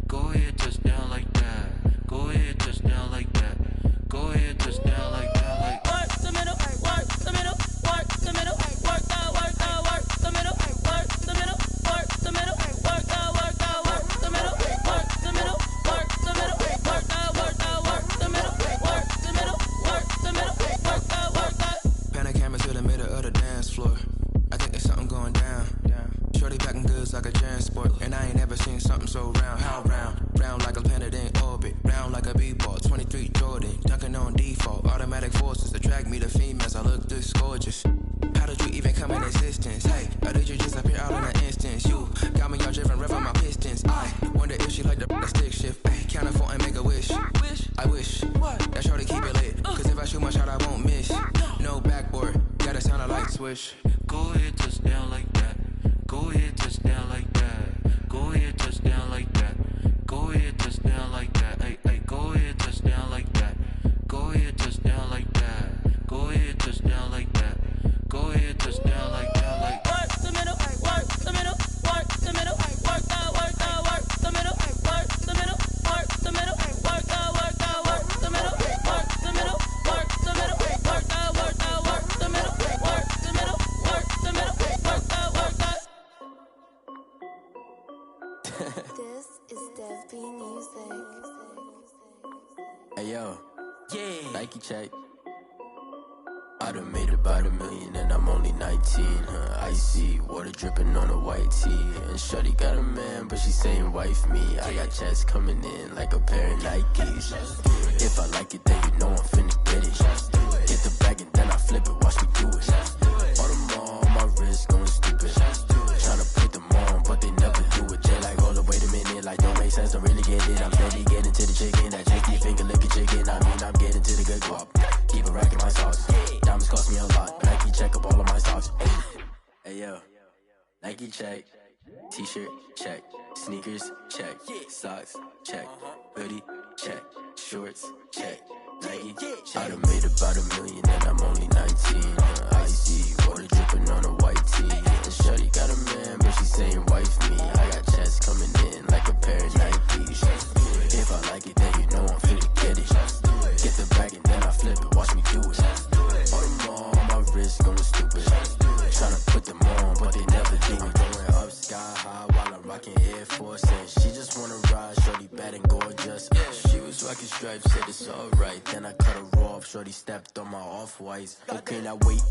Go ahead, touch down like that. Go ahead, touch down like that. Go ahead, touch down like that. Like work the middle, work the middle, work the middle, work out, work the middle, work the middle, work the middle, work out, work the middle, work the middle, work the middle, work out, work the middle, work the middle, work the middle, work out. Pan a camera to the middle of the dance floor. I think there's something going down. Shorty packing goods like a transport, and I ain't never seen something so round. How round? Round like a planet in orbit, round like a b-ball. 23 Jordan, dunking on default. Automatic forces attract me to females. I look this gorgeous. How did you even come in existence? Hey, or did you just appear out in an instance? You got me all driven, revving my pistons. I wonder if she like the stick shift. Ay, count for and make a wish. I wish that shorty keep it lit. 'Cause if I shoot my shot, I won't miss. No backboard, gotta sound a light switch. Go ahead, touch down like that. Go ahead, touch down like that. Go ahead, touch down like that. Go ahead, touch down like that. Hey, hey, go ahead, touch down like that. Go ahead, touch down like that. Go ahead, touch down like that. Go ahead, touch down like that. Like work the middle, work the middle, work the middle, work out, work the middle, work the middle, work the middle, work out, work the middle, work the middle, work the middle, work out, work the middle, work the middle, work the middle, work out, work out. This is Dev B Music. Hey yo, yeah, Nike check. I done made about $1 million and I'm only 19. Icy water dripping on a white tee. And shorty got a man, but she saying wife me. I got checks coming in like a pair of Nikes. If I like it, then you know I'm finna get it. Get the bag and then I flip it, watch me do it. All them on my wrist going stupid. Tryna put them on, but they never do it. Jay like, hold up, wait a minute, like don't make sense, don't really get it. I'm steady getting to the chicken, that janky finger licking chicken. I mean, I'm getting to the good guap. Keep a rack in my sauce. Diamonds cost me a lot. Nike check up all of my stocks. Hey yo, Nike check. T-shirt check. Sneakers check. Socks check. Hoodie check. Shorts check. Nike check. I done made about $1 million and I'm only 19. Icy water dripping on a white tee. And shorty got a man, but she saying wife me. I got checks coming in like a pair of Nikes. If I like it, then you know I'm finna get it. Get the bag and then I flip it, watch me do it. All them on my wrist going stupid. Tryna put them on, but they never do it. Going up sky high while I'm rocking Air Force. And she just wanna ride, shorty bad and gorgeous. She was rocking stripes, said it's alright. Then I cut her off, shorty Shorty stepped on my off-whites. Okay, now wait.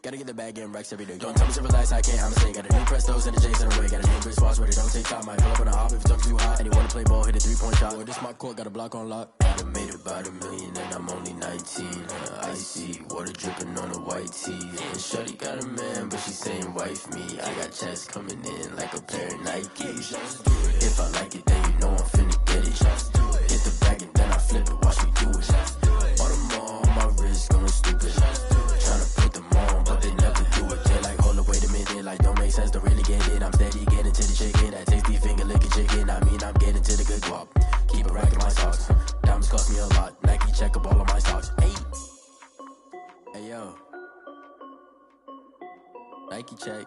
Gotta get the bag in racks every day. Don't tell me to relax, I can't, I'ma say. Got a new Prestos and a J's in the way. Got a new Chris Foss where they don't take time. Might pull up on a hop if it's up too hot. And you wanna play ball, hit a 3-point shot. Well, this my court, got a block on lock. I done made about $1 million and I'm only 19. Icy, water dripping on a white tee. And Shorty got a man, but she saying wife me. I got checks coming in like a pair of Nikes. If I like it, then you know I'm finna get it. Hit the bag and then I flip it, watch me do it. All them all on my wrist going stupid. Tryna put them on, but they never do it. They're like, hold up, wait a minute, like don't make sense, don't really get it. I'm steady getting to the chicken, that tasty finger licking chicken. I mean, I'm getting to the good guap. Keep a rack in my socks. Diamonds cost me a lot. Nike check up all of my stocks. Hey yo, Nike check.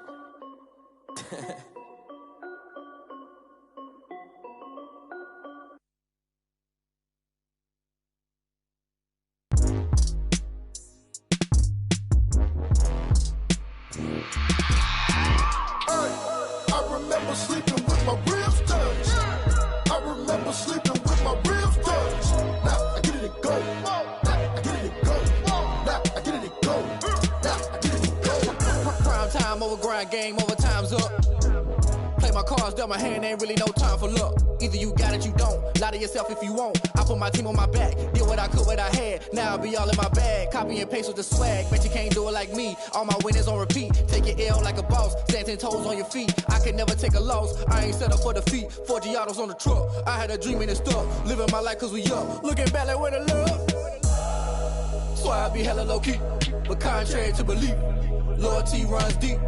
I remember sleeping with my ribs touched. I remember sleeping with my ribs touched. Now I get it and go. Now I get it and go. Now I get it and go. Now I get it and go. Prime time over grind game, over time's up. Play my cards, dealt my hand, ain't really no time for luck. Either you got it, you don't. Lie to yourself if you won't. I put my team on my back, did what I could, what I had. Now I be all in my bag, copy and paste with the swag. Bet you can't do it like me. All my winners on repeat. Take your L like a boss, stand 10 toes on your feet. I can never take a loss. I ain't set up for defeat. 4 Giottos on the truck. I had a dream and it's stuck. Living my life cause we up. Looking back like where the love. So I be hella low key, but contrary to belief, loyalty runs deep.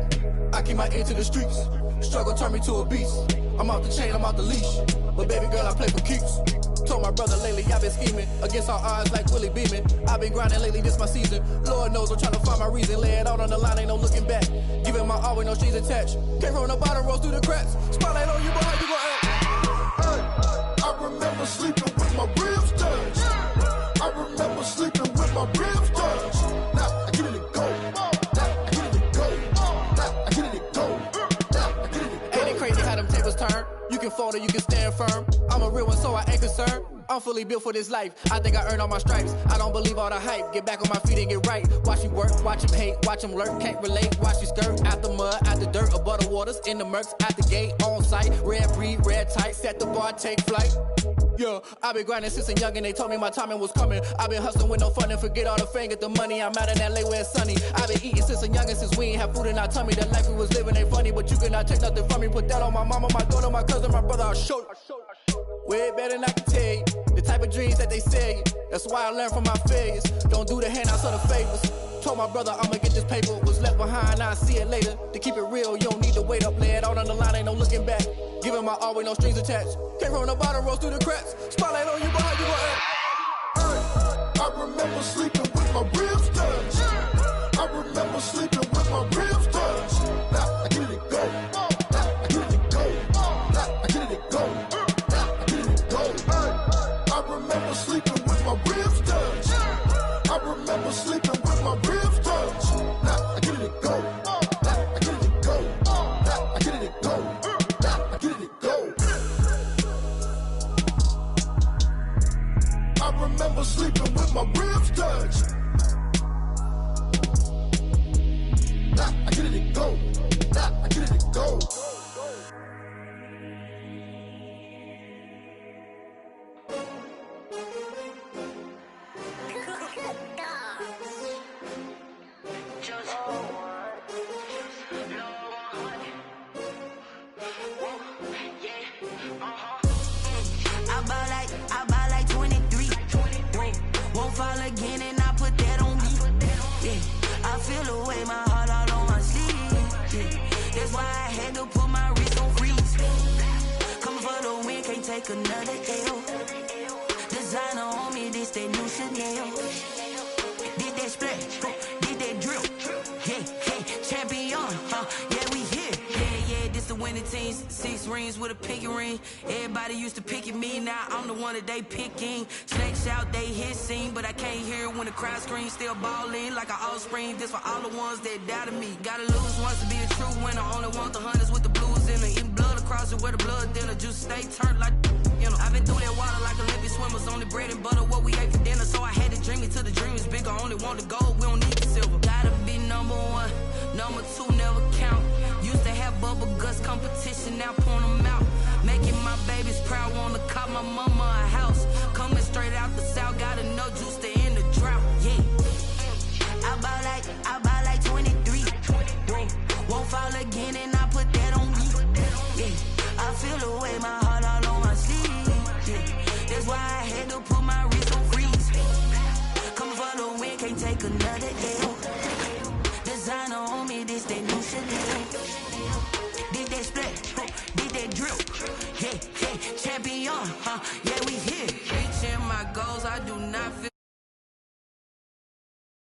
I keep my ear to the streets. Struggle turned me to a beast. I'm out the chain, I'm out the leash. But baby girl, I play for keeps. Told my brother lately I've been scheming against all odds like Willie Beeman. I've been grinding lately, this my season. Lord knows I'm trying to find my reason. Lay it out on the line, ain't no looking back. Giving my all with no strings attached. Came from the bottom, rose through the cracks. Spotlight on you, but how you gon' act? I remember sleeping with my ribs touched. I remember sleeping with my ribs touched. Now I get it and go. Now I get it and go. Now I get it and go. Now I get it and go. Ain't it crazy how them tables turn? You can fold or you can stand firm. I'm a real one, so I ain't concerned. I'm fully built for this life. I think I earned all my stripes. I don't believe all the hype. Get back on my feet and get right. Watch you work, watch him hate, watch him lurk. Can't relate, watch you skirt. Out the mud, out the dirt, above the waters, in the murks, out the gate, on site. Red breed, red tight, set the bar, take flight. Yeah, I been grinding since a young and they told me my timing was coming. I been hustling with no fun and forget all the fame, get the money. I'm out in LA where it's sunny. I been eating since a young and since we ain't have food in our tummy. The life we was living ain't funny, but you cannot take nothing from me. Put that on my mama, my daughter, my cousin, my brother, I'll show you. Way better than I can tell you. The type of dreams that they sell you. That's why I learned from my failures. Don't do the handouts or the favors. Told my brother I'ma get this paper. Was left behind, I'll see it later. To keep it real, you don't need to wait up. Lay it out on the line, ain't no looking back. Giving my all with no strings attached. Came from the bottom, rose through the cracks. Spotlight on you, but how you gon' act? I remember sleeping with my ribs touched. I remember sleeping with my ribs touched. Now I get it and go. Now I get it and go. Now I get it and go. Now I get it and go. I remember sleeping with my ribs touched. I remember sleeping with my ribs touched. Now I get it and go. Now I get it and go. Now I get it and go. Now I get it and go. I remember sleeping with my ribs touched. Now I get it and go. Now I get it and go. I buy like 23. Won't fall again and I put that on me. Yeah, I feel the way my heart all on my sleeve. Yeah, that's why I had to put my wrist on freeze. Coming for the win, can't take another L. Designer on me, this that new Chanel. Did that splash, did that drill. Yeah, champion, yeah, we here. Yeah, this the winning team. 6 rings with a pinky ring. Everybody used to pick at me, now I'm the one that they picking. Snakes out, they hit scene, but I can't hear it when the crowd screams. Still ballin' like an offspring. This for all the ones that doubted me. Gotta lose once to be a true winner. Only want the hunters with the blues in it. Eating blood across it where the blood dinner. Just stay turned like I've been through that water like Olympic swimmers. Only bread and butter, what we ate for dinner. So I had to dream it till the dream is bigger. Only want the gold, we don't need the silver. Gotta be number one, number two never count. Used to have bubble guts competition, now point them out. Making my babies proud, wanna cop my mama a house. Coming straight out the south, got enough juice to end the drought. Yeah, I buy like 23. Whoa, won't fall again and I put that on me. Yeah, I feel the way, my heart all on my sleeve. Yeah, that's why I had to put my wrist on freeze. Coming for the win, can't take another L. Designer on me, this that new Chanel. Did that split, did that drill. Yeah, champion, yeah, we here.